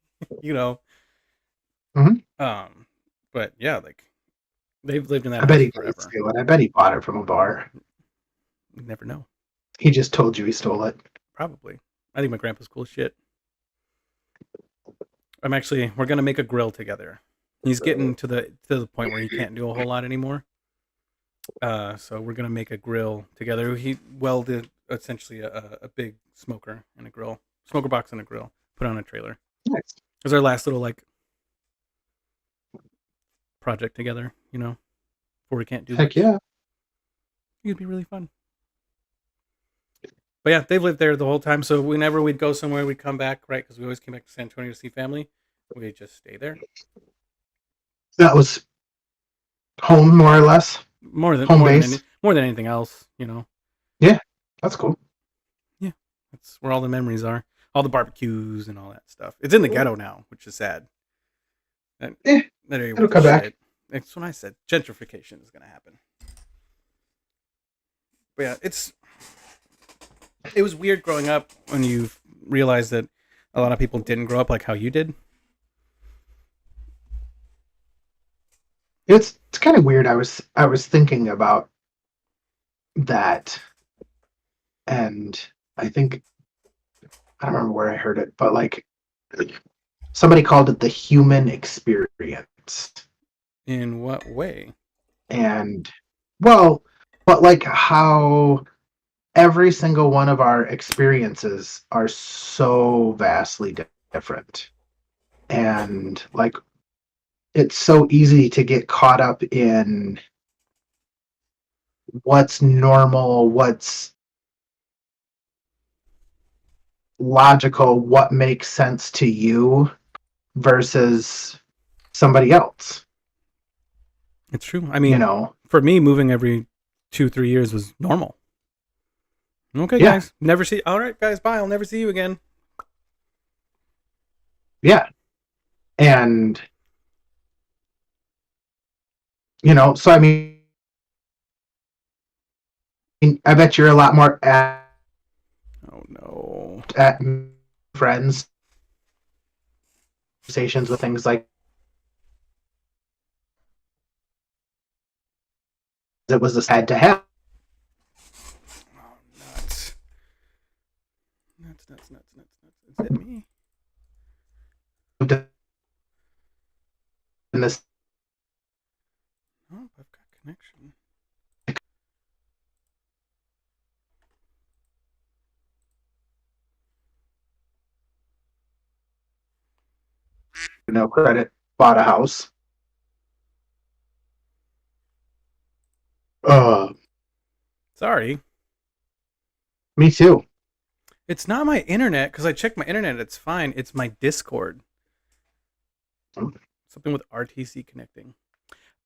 Speaker 1: you know.
Speaker 2: Mhm.
Speaker 1: Um, but yeah, like they've lived in that
Speaker 2: I bet
Speaker 1: house
Speaker 2: he didn't
Speaker 1: forever.
Speaker 2: steal it. I bet he bought it from a bar.
Speaker 1: You never know.
Speaker 2: He just told you he stole it.
Speaker 1: Probably. I think my grandpa's cool as shit. We're gonna make a grill together. He's getting to the point where he can't do a whole lot anymore. So we're gonna make a grill together. He welded essentially a big smoker and a grill, smoker box and a grill, put on a trailer.
Speaker 2: Nice.
Speaker 1: It was our last little like project together, you know, before we can't do
Speaker 2: Heck
Speaker 1: much.
Speaker 2: yeah.
Speaker 1: It'd be really fun. But yeah, they've lived there the whole time. So whenever we'd go somewhere, we'd come back, right? Because we always came back to San Antonio to see family. We'd just stay there.
Speaker 2: That was home, more or less. Home base.
Speaker 1: More than anything else, you know.
Speaker 2: Yeah, that's cool.
Speaker 1: Yeah, that's where all the memories are. All the barbecues and all that stuff. It's in the ghetto now, which is sad. That,
Speaker 2: Yeah,
Speaker 1: that area
Speaker 2: it'll
Speaker 1: went to
Speaker 2: come back.
Speaker 1: shit. That's when I said gentrification is going to happen. But yeah, it was weird growing up when you realize that a lot of people didn't grow up like how you did.
Speaker 2: It's kind of weird. I was thinking about that, and I think I don't remember where I heard it, but like somebody called it the human experience.
Speaker 1: In what way?
Speaker 2: And well, but like how every single one of our experiences are so vastly different. And like it's so easy to get caught up in what's normal, what's logical, what makes sense to you versus somebody else.
Speaker 1: It's true. I
Speaker 2: You
Speaker 1: mean,
Speaker 2: know,
Speaker 1: for me, moving every 2-3 years was normal. Okay,
Speaker 2: yeah,
Speaker 1: guys, never see. All right, guys, bye. I'll never see you again.
Speaker 2: yeah. And, you know, so I bet you're a lot more
Speaker 1: Oh no.
Speaker 2: at friends, conversations with things like it was a sad to have.
Speaker 1: Oh, nuts. Is it me?
Speaker 2: In this,
Speaker 1: Oh, I've got connection.
Speaker 2: you know, credit, bought a house. Uh,
Speaker 1: Sorry.
Speaker 2: Me too.
Speaker 1: It's not my internet because I checked my internet. It's fine. It's my Discord. Something with RTC connecting.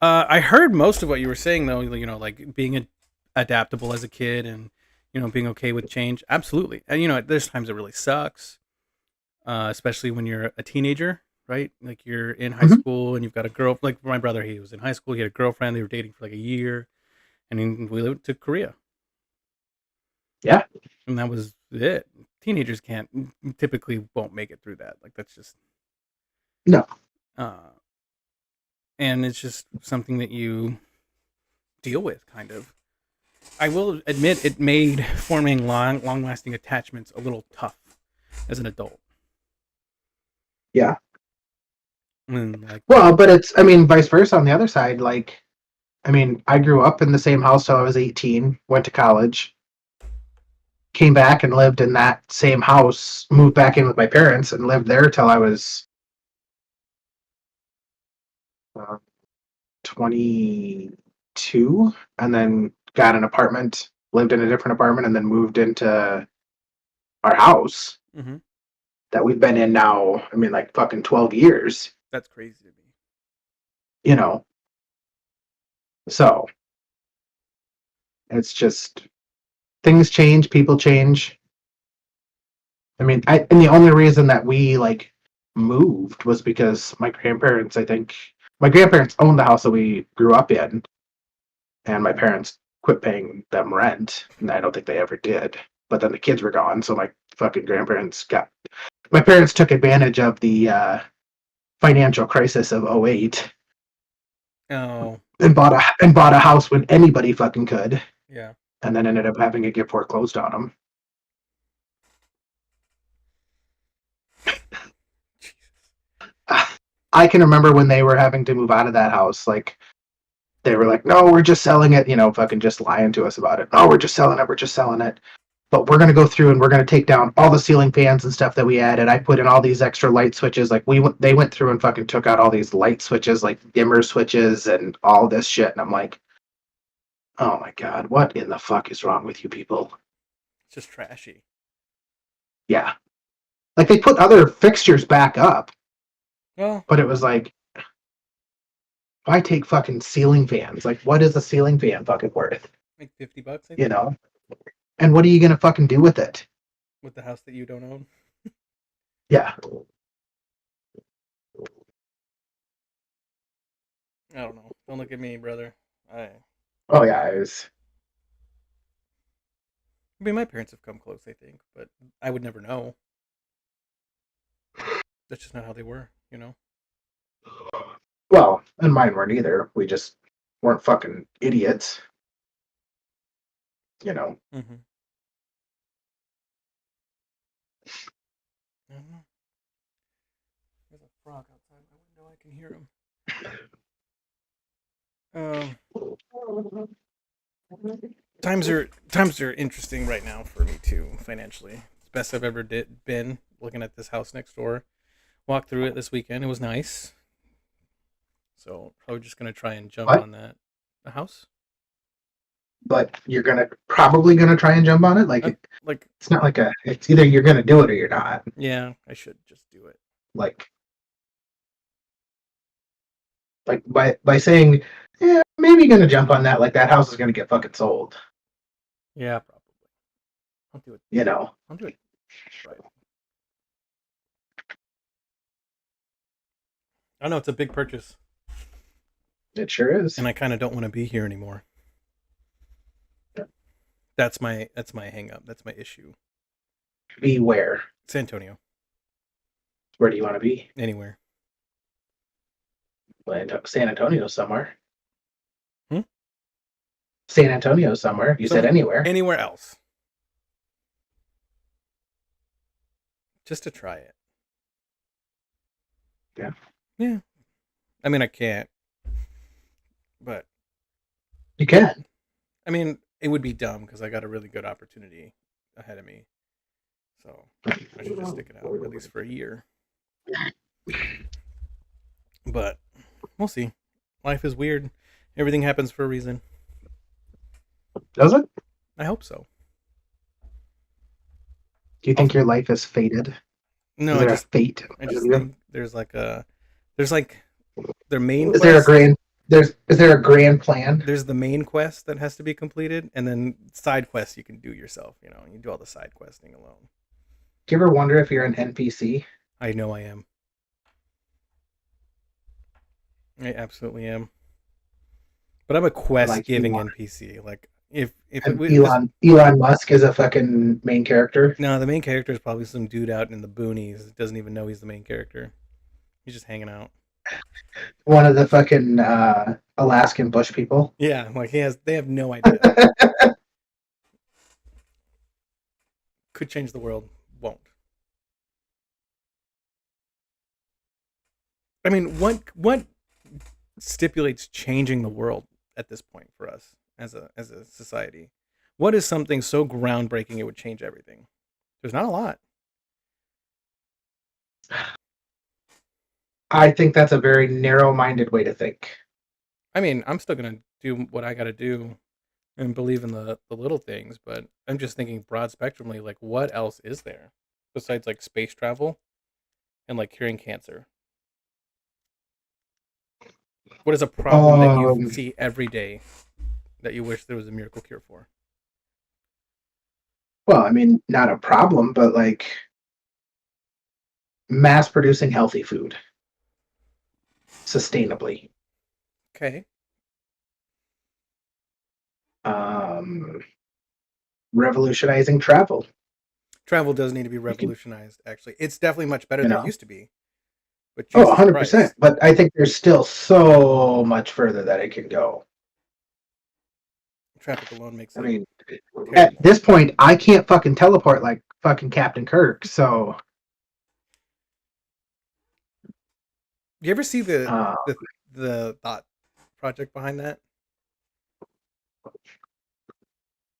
Speaker 1: I heard most of what you were saying though. You know, like being adaptable as a kid and you know being okay with change. Absolutely. And you know, there's times it really sucks, especially when you're a teenager, right? Like you're in high
Speaker 2: Mhm.
Speaker 1: school and you've got a girl. Like my brother, he was in high school. He had a girlfriend. They were dating for like a year, and then we went to Korea,
Speaker 2: Yeah.
Speaker 1: and that was it. Teenagers can't typically won't make it through that. Like that's just
Speaker 2: No.
Speaker 1: uh, and it's just something that you deal with, kind of. I will admit it made forming long lasting attachments a little tough as an adult.
Speaker 2: Yeah.
Speaker 1: And like,
Speaker 2: Well, but it's, I mean, vice versa on the other side. Like, I mean, I grew up in the same house till I was 18, went to college, came back and lived in that same house, moved back in with my parents and lived there till I was uh, 22, and then got an apartment, lived in a different apartment, and then moved into our house
Speaker 1: mm-hmm,
Speaker 2: that we've been in now. I mean, like fucking 12 years,
Speaker 1: that's crazy to me.
Speaker 2: you know. So it's just things change, people change. I mean, and the only reason that we like moved was because my grandparents, I think, my grandparents owned the house that we grew up in, and my parents quit paying them rent, and I don't think they ever did. But then the kids were gone, so my fucking grandparents got. My parents took advantage of the financial crisis of '08
Speaker 1: Oh,
Speaker 2: and bought a house when anybody fucking could,
Speaker 1: yeah.
Speaker 2: and then ended up having to get foreclosed on them. I can remember when they were having to move out of that house, like they were like, "No, we're just selling it," fucking just lying to us about it. "Oh, we're just selling it. We're just selling it." But we're gonna go through and we're gonna take down all the ceiling fans and stuff that we added. I put in all these extra light switches. Like they went through and fucking took out all these light switches, like dimmer switches and all this shit. And I'm like, oh my god, what in the fuck is wrong with you people?
Speaker 1: It's just trashy.
Speaker 2: Yeah, like they put other fixtures back up,
Speaker 1: Well,
Speaker 2: but it was like, why take fucking ceiling fans? Like, what is a ceiling fan fucking worth?
Speaker 1: like $50, I think,
Speaker 2: You know? And what are you gonna fucking do with it?
Speaker 1: with the house that you don't own.
Speaker 2: Yeah.
Speaker 1: I don't know. Don't look at me, brother. I
Speaker 2: Oh yeah, it was.
Speaker 1: mean, my parents have come close, I think, but I would never know. That's just not how they were, you know?
Speaker 2: Well, and mine weren't either. We just weren't fucking idiots. You know.
Speaker 1: Mm-hmm. I don't know. There's a frog outside my window. I can hear him. Times are interesting right now for me too, financially. It's the best I've ever been looking at this house next door. Walked through it this weekend. It was nice. So probably just gonna try and jump
Speaker 2: What?
Speaker 1: on that. A house?
Speaker 2: But you're probably gonna try and jump on it. Like
Speaker 1: Like,
Speaker 2: it's not like a. It's either you're gonna do it or you're not.
Speaker 1: yeah, I should just do it.
Speaker 2: Like by saying, yeah, maybe you're gonna jump on that. Like that house is gonna get fucking sold.
Speaker 1: Yeah, probably. I'll do it.
Speaker 2: You know.
Speaker 1: I'll do it. Right. I know it's a big purchase,
Speaker 2: It sure is.
Speaker 1: and I kind of don't want to be here anymore. That's my hang up. That's my issue.
Speaker 2: Beware.
Speaker 1: San Antonio.
Speaker 2: Where do you want to be?
Speaker 1: Anywhere.
Speaker 2: San Antonio somewhere.
Speaker 1: Hmm?
Speaker 2: San Antonio somewhere. You said anywhere.
Speaker 1: Anywhere else. Just to try it.
Speaker 2: Yeah.
Speaker 1: Yeah. I mean, I can't. But
Speaker 2: You can.
Speaker 1: I mean, it would be dumb because I got a really good opportunity ahead of me. So I should just stick it out at least for a year. But we'll see. Life is weird. Everything happens for a reason.
Speaker 2: Does it?
Speaker 1: I hope so.
Speaker 2: Do you think your life is fated?
Speaker 1: No,
Speaker 2: Is there a fate?
Speaker 1: I just think there's like their main
Speaker 2: Is
Speaker 1: quest.
Speaker 2: there a grand? Is there a grand plan?
Speaker 1: There's the main quest that has to be completed, and then side quests you can do yourself. You know, you do all the side questing alone.
Speaker 2: Do you ever wonder if you're an NPC?
Speaker 1: I know I am. I absolutely am. But I'm a quest giving NPC. Like if
Speaker 2: Elon Musk is a fucking main character.
Speaker 1: No, the main character is probably some dude out in the boonies. Doesn't even know he's the main character. He's just hanging out.
Speaker 2: One of the fucking Alaskan bush people.
Speaker 1: Yeah, like they have no idea. Could change the world, won't. I mean, what stipulates changing the world at this point for us as a society? What is something so groundbreaking it would change everything? There's not a lot.
Speaker 2: I think that's a very narrow-minded way to think.
Speaker 1: I mean, I'm still gonna do what I gotta do and believe in the little things, but I'm just thinking broad spectrumly, like what else is there besides like space travel and like curing cancer? What is a problem that you see every day that you wish there was a miracle cure for?
Speaker 2: Well, I mean, not a problem, but like mass producing healthy food. sustainably.
Speaker 1: Okay.
Speaker 2: Revolutionizing travel.
Speaker 1: Travel does need to be
Speaker 2: You can,
Speaker 1: revolutionized, actually. It's definitely much better
Speaker 2: you
Speaker 1: than it
Speaker 2: know,
Speaker 1: used to be. But
Speaker 2: oh,
Speaker 1: Jesus
Speaker 2: 100%.
Speaker 1: Christ.
Speaker 2: But I think there's still so much further that it can go.
Speaker 1: Traffic alone makes
Speaker 2: I
Speaker 1: it
Speaker 2: mean, at
Speaker 1: terrible.
Speaker 2: this point, I can't fucking teleport like fucking Captain Kirk. So,
Speaker 1: Do you ever see
Speaker 2: uh,
Speaker 1: the thought project behind that?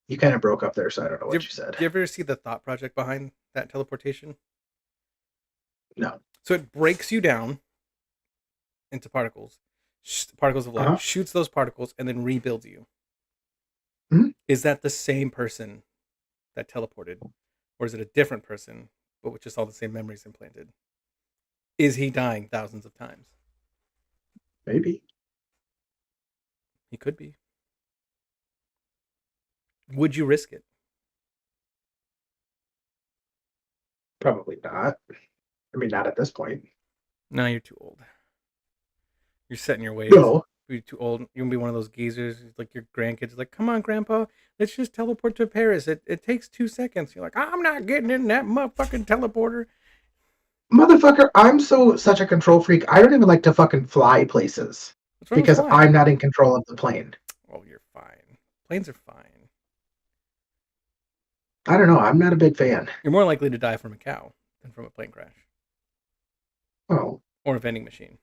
Speaker 2: you kind of broke up there, so I don't know what you said.
Speaker 1: Do you ever see the thought project behind that teleportation?
Speaker 2: No.
Speaker 1: So it breaks you down into particles, particles of light,
Speaker 2: Uh-huh.
Speaker 1: shoots those particles, and then rebuilds you.
Speaker 2: Mhm.
Speaker 1: Is that the same person that teleported, or is it a different person, but with just all the same memories implanted? Is he dying thousands of times?
Speaker 2: Maybe.
Speaker 1: He could be. Would you risk it?
Speaker 2: Probably not. I mean, not at this point.
Speaker 1: No, you're too old. You're set in your ways.
Speaker 2: No.
Speaker 1: You're too old. You're gonna be one of those geezers, like your grandkids, like, come on, grandpa, let's just teleport to Paris. It takes 2 seconds. You're like, I'm not getting in that motherfucking teleporter.
Speaker 2: Motherfucker, I'm such a control freak. I don't even like to fucking fly places
Speaker 1: What's wrong with
Speaker 2: because
Speaker 1: flying?
Speaker 2: I'm not in control of the plane.
Speaker 1: Oh, you're fine. Planes are fine.
Speaker 2: I don't know. I'm not a big fan.
Speaker 1: You're more likely to die from a cow than from a plane crash
Speaker 2: Oh,
Speaker 1: or a vending machine.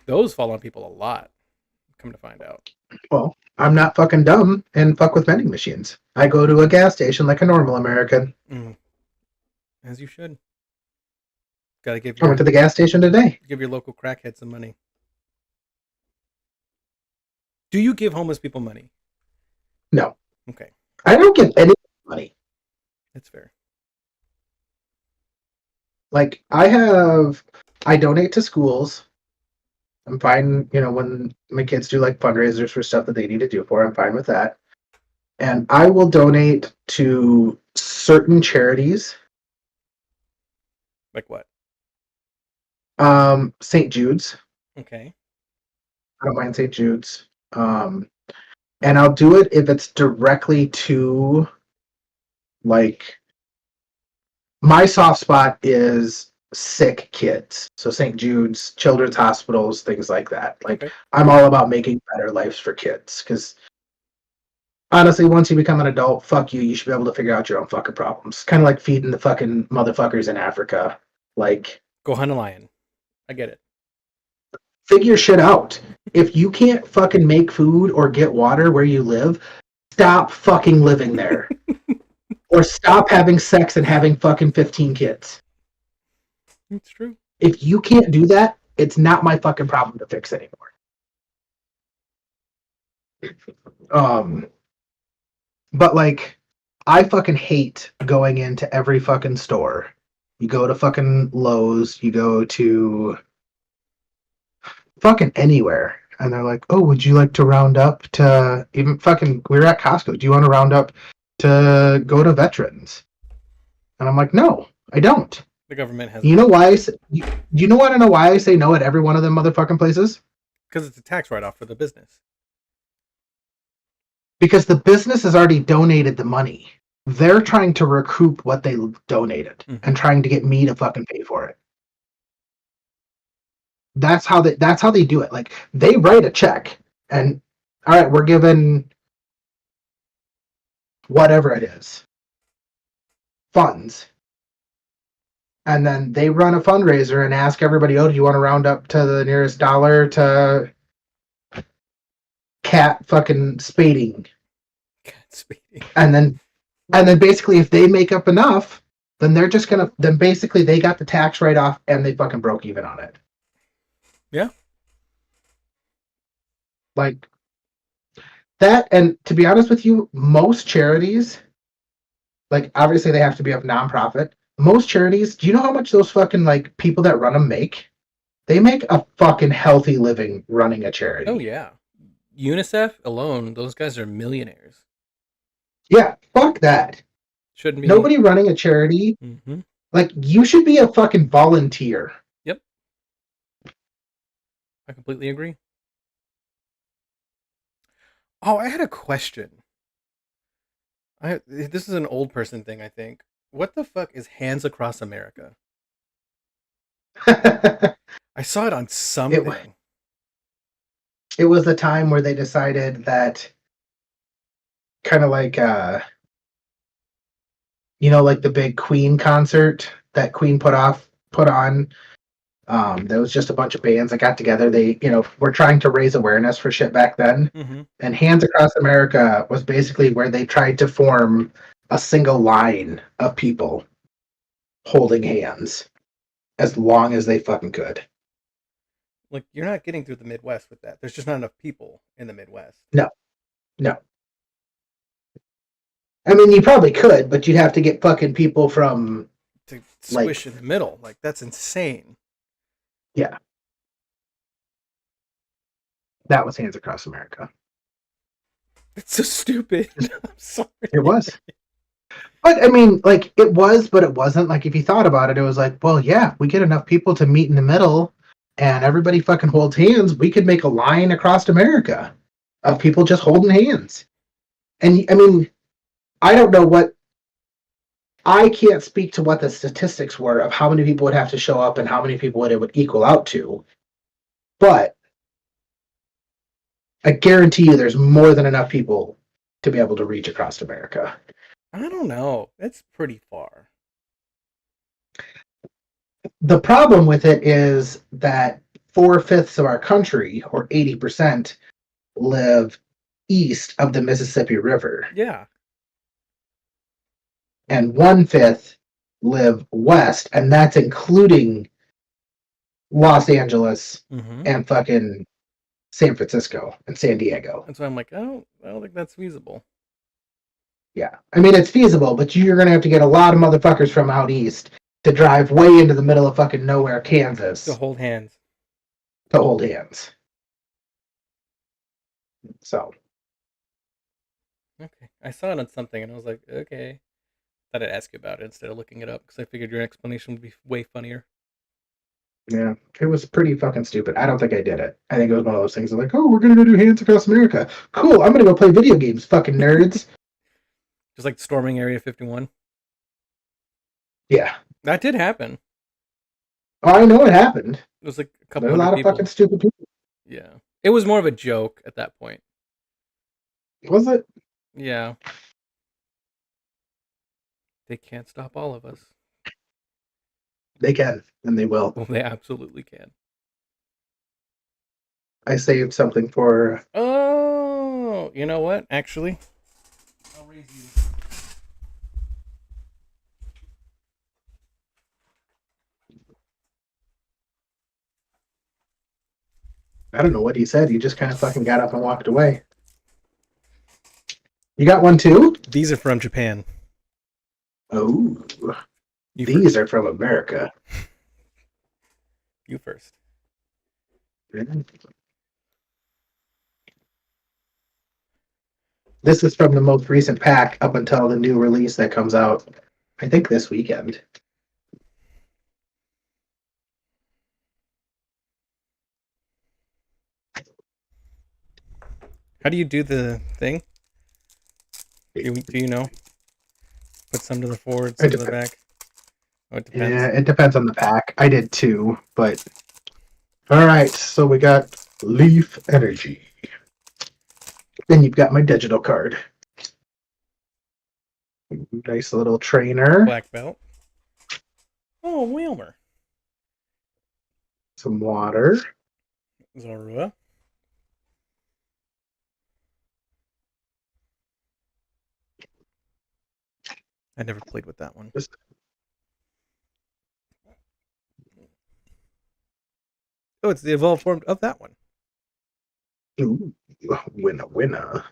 Speaker 1: Those fall on people a lot. Come to find out.
Speaker 2: well, I'm not fucking dumb and fuck with vending machines. I go to a gas station like a normal American.
Speaker 1: Mm, as you should. Got to
Speaker 2: I went to the gas station today.
Speaker 1: give your local crackhead some money. Do you give homeless people money?
Speaker 2: No,
Speaker 1: Okay,
Speaker 2: I don't give any money.
Speaker 1: that's fair.
Speaker 2: Like, I donate to schools. I'm fine, when my kids do like fundraisers for stuff that they need to do for, I'm fine with that. And I will donate to certain charities.
Speaker 1: Like what?
Speaker 2: St. Jude's.
Speaker 1: Okay.
Speaker 2: I don't mind St. Jude's. And I'll do it if it's directly to, like, my soft spot is sick kids. So St. Jude's, children's hospitals, things like that. Like,
Speaker 1: Okay.
Speaker 2: I'm all about making better lives for kids because honestly, once you become an adult, fuck you. You should be able to figure out your own fucking problems. Kind of like feeding the fucking motherfuckers in Africa. Like,
Speaker 1: Go hunt a lion. I get it.
Speaker 2: figure shit out. If you can't fucking make food or get water where you live, stop fucking living there. Or stop having sex and having fucking 15 kids.
Speaker 1: It's true.
Speaker 2: If you can't do that, it's not my fucking problem to fix anymore. But like, I fucking hate going into every fucking store. You go to fucking Lowe's, you go to fucking anywhere, and they're like, "Oh, would you like to round up to even fucking?" We were at Costco. Do you want to round up to go to Veterans? And I'm like, "No, I don't."
Speaker 1: The government has
Speaker 2: You know why? You know what? I know why I say no at every one of them motherfucking places.
Speaker 1: because it's a tax write-off for the business.
Speaker 2: Because the business has already donated the money. They're trying to recoup what they donated and trying to get me to fucking pay for it. That's how they do it. Like, they write a check and all right, we're given whatever it is funds. And then they run a fundraiser and ask everybody, "Oh, do you want to round up to the nearest dollar to cat fucking spading?"
Speaker 1: God, speeding.
Speaker 2: And then basically if they make up enough, then they're just gonna then basically they got the tax write off and they fucking broke even on it.
Speaker 1: Yeah.
Speaker 2: Like that, and to be honest with you, most charities, like obviously they have to be a nonprofit. Most charities, do you know how much those fucking like people that run them make? They make a fucking healthy living running a charity.
Speaker 1: Oh yeah. UNICEF alone, those guys are millionaires.
Speaker 2: Yeah, fuck that.
Speaker 1: Shouldn't be.
Speaker 2: Nobody running a charity.
Speaker 1: Mm-hmm.
Speaker 2: Like, you should be a fucking volunteer.
Speaker 1: Yep. I completely agree. Oh, I had a question. This is an old person thing, I think. What the fuck is Hands Across America?
Speaker 2: it
Speaker 1: I saw it on
Speaker 2: wa-
Speaker 1: something.
Speaker 2: it was the time where they decided that kind of like like the big Queen concert that Queen put on. There was just a bunch of bands that got together. They, were trying to raise awareness for shit back then.
Speaker 1: Mm-hmm.
Speaker 2: And Hands Across America was basically where they tried to form a single line of people holding hands as long as they fucking could.
Speaker 1: Like, you're not getting through the Midwest with that. There's just not enough people in the Midwest
Speaker 2: No, no. I mean, you probably could, but you'd have to get fucking people from
Speaker 1: to
Speaker 2: like,
Speaker 1: squish in the middle. Like, that's insane.
Speaker 2: yeah, that was Hands Across America.
Speaker 1: It's so stupid. I'm sorry.
Speaker 2: It was. But I mean, like it was, but it wasn't. Like if you thought about it, it was like, well, yeah, we get enough people to meet in the middle, and everybody fucking holds hands. We could make a line across America of people just holding hands. And I mean, I don't know what. I can't speak to what the statistics were of how many people would have to show up and how many people it would equal out to. But I guarantee you, there's more than enough people to be able to reach across America.
Speaker 1: I don't know. It's pretty far.
Speaker 2: The problem with it is that 4/5 of our country, or 80%, live east of the Mississippi River,
Speaker 1: Yeah.
Speaker 2: and 1/5 live west, and that's including Los Angeles
Speaker 1: Mm-hmm.
Speaker 2: and fucking San Francisco and San Diego.
Speaker 1: That's why I'm like, I don't think that's feasible.
Speaker 2: Yeah. I mean, it's feasible, but you're going to have to get a lot of motherfuckers from out east to drive way into the middle of fucking nowhere, Kansas,
Speaker 1: To hold hands.
Speaker 2: to hold hands. So,
Speaker 1: Okay. I saw it on something and I was like, okay. Thought I'd ask you about it instead of looking it up because I figured your explanation would be way funnier.
Speaker 2: yeah, it was pretty fucking stupid. I don't think I did it. I think it was one of those things like, oh, we're going to go do Hands Across America. Cool, I'm going to go play video games, fucking nerds.
Speaker 1: Just like storming Area 51.
Speaker 2: Yeah.
Speaker 1: That did happen.
Speaker 2: Oh, I know it happened.
Speaker 1: It was like a couple
Speaker 2: There were a
Speaker 1: hundred
Speaker 2: lot of
Speaker 1: people.
Speaker 2: fucking stupid people.
Speaker 1: Yeah. It was more of a joke at that point.
Speaker 2: Was it?
Speaker 1: Yeah. They can't stop all of us.
Speaker 2: They can, and they will.
Speaker 1: Well, they absolutely can.
Speaker 2: I saved something for.
Speaker 1: Oh, you know what? Actually, I'll raise you.
Speaker 2: I don't know what he said. He just kind of fucking got up and walked away. You got one too?
Speaker 1: These are from Japan.
Speaker 2: Oh,
Speaker 1: You
Speaker 2: these are from America.
Speaker 1: You first.
Speaker 2: This is from the most recent pack up until the new release that comes out, I think, this weekend.
Speaker 1: How do you do the thing? Do you know? Put some to the forward, some to the back. Oh, it depends.
Speaker 2: Yeah, it depends on the pack. I did too, but all right. So we got Leaf Energy. Then you've got my digital card. Nice little trainer.
Speaker 1: Black belt. Oh, Whalmer.
Speaker 2: Some water.
Speaker 1: Zorua. I never played with that one. Oh, it's the evolved form of that one.
Speaker 2: Ooh, winner.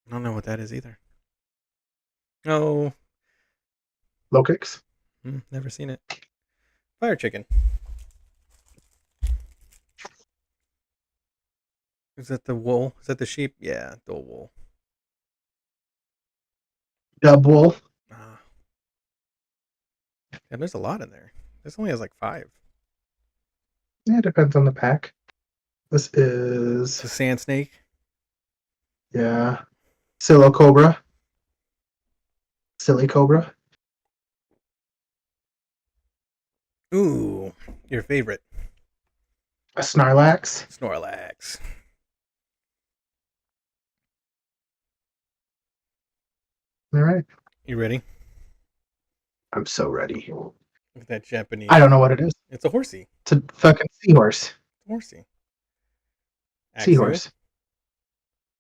Speaker 1: I don't know what that is either. Oh.
Speaker 2: Low kicks.
Speaker 1: Never seen it. Fire chicken. Is that the wool? Is that the sheep? Yeah, the wool.
Speaker 2: Double.
Speaker 1: Yeah, there's a lot in there. This only has like 5.
Speaker 2: Yeah, it depends on the pack. This
Speaker 1: It's
Speaker 2: is
Speaker 1: a sand snake.
Speaker 2: yeah, Silo Cobra, Silly Cobra.
Speaker 1: Ooh, your favorite.
Speaker 2: A Snarlax.
Speaker 1: Snorlax.
Speaker 2: All right,
Speaker 1: You ready?
Speaker 2: I'm so ready.
Speaker 1: Look at that Japanese.
Speaker 2: I don't know what it is.
Speaker 1: It's a horsey.
Speaker 2: It's a fucking seahorse.
Speaker 1: Horsey. Axew.
Speaker 2: Seahorse.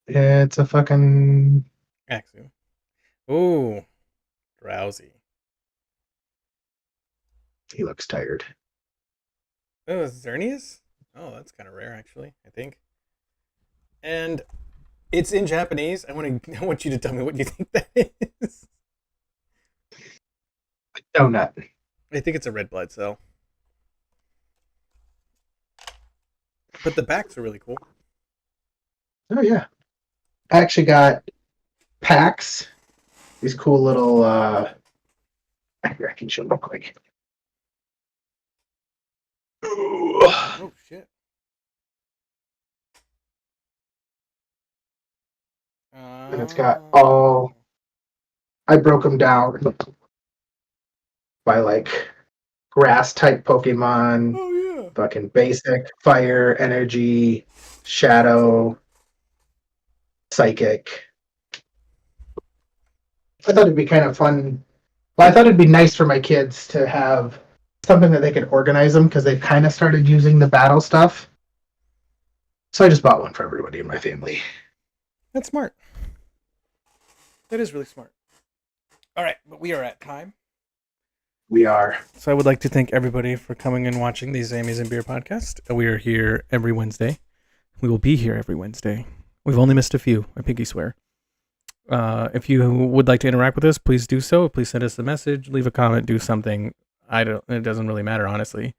Speaker 2: It's a fucking.
Speaker 1: Axew. Ooh, drowsy.
Speaker 2: He looks tired.
Speaker 1: Oh, Xerneas? Oh, that's kind of rare, actually, I think. And it's in Japanese. I want you to tell me what you think that is.
Speaker 2: Donut.
Speaker 1: I think it's a red blood cell. But the backs are really cool.
Speaker 2: Oh yeah. I actually got packs. These cool little. Here, I can show them quick.
Speaker 1: Oh, shit.
Speaker 2: And it's got all. I broke them down by like grass type Pokemon,
Speaker 1: Oh, yeah.
Speaker 2: fucking basic, fire, energy, shadow, psychic. I thought it'd be kind of fun. Well, I thought it'd be nice for my kids to have something that they could organize them because they've kind of started using the battle stuff. So I just bought one for everybody in my family.
Speaker 1: That's smart. That is really smart. All right, but we are at time.
Speaker 2: We are.
Speaker 1: So I would like to thank everybody for coming and watching the Zammy's and Beer podcast. We are here every Wednesday. We will be here every Wednesday. We've only missed a few, I pinky swear. If you would like to interact with us, please do so. Please send us a message, leave a comment, do something. It doesn't really matter, honestly.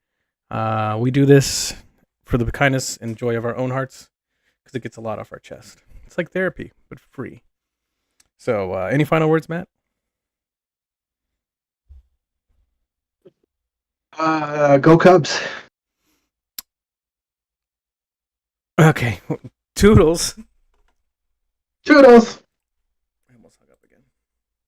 Speaker 1: We do this for the kindness and joy of our own hearts because it gets a lot off our chest. It's like therapy, but free. So, any final words, Matt?
Speaker 2: Go Cubs.
Speaker 1: Okay. Toodles.
Speaker 2: Toodles.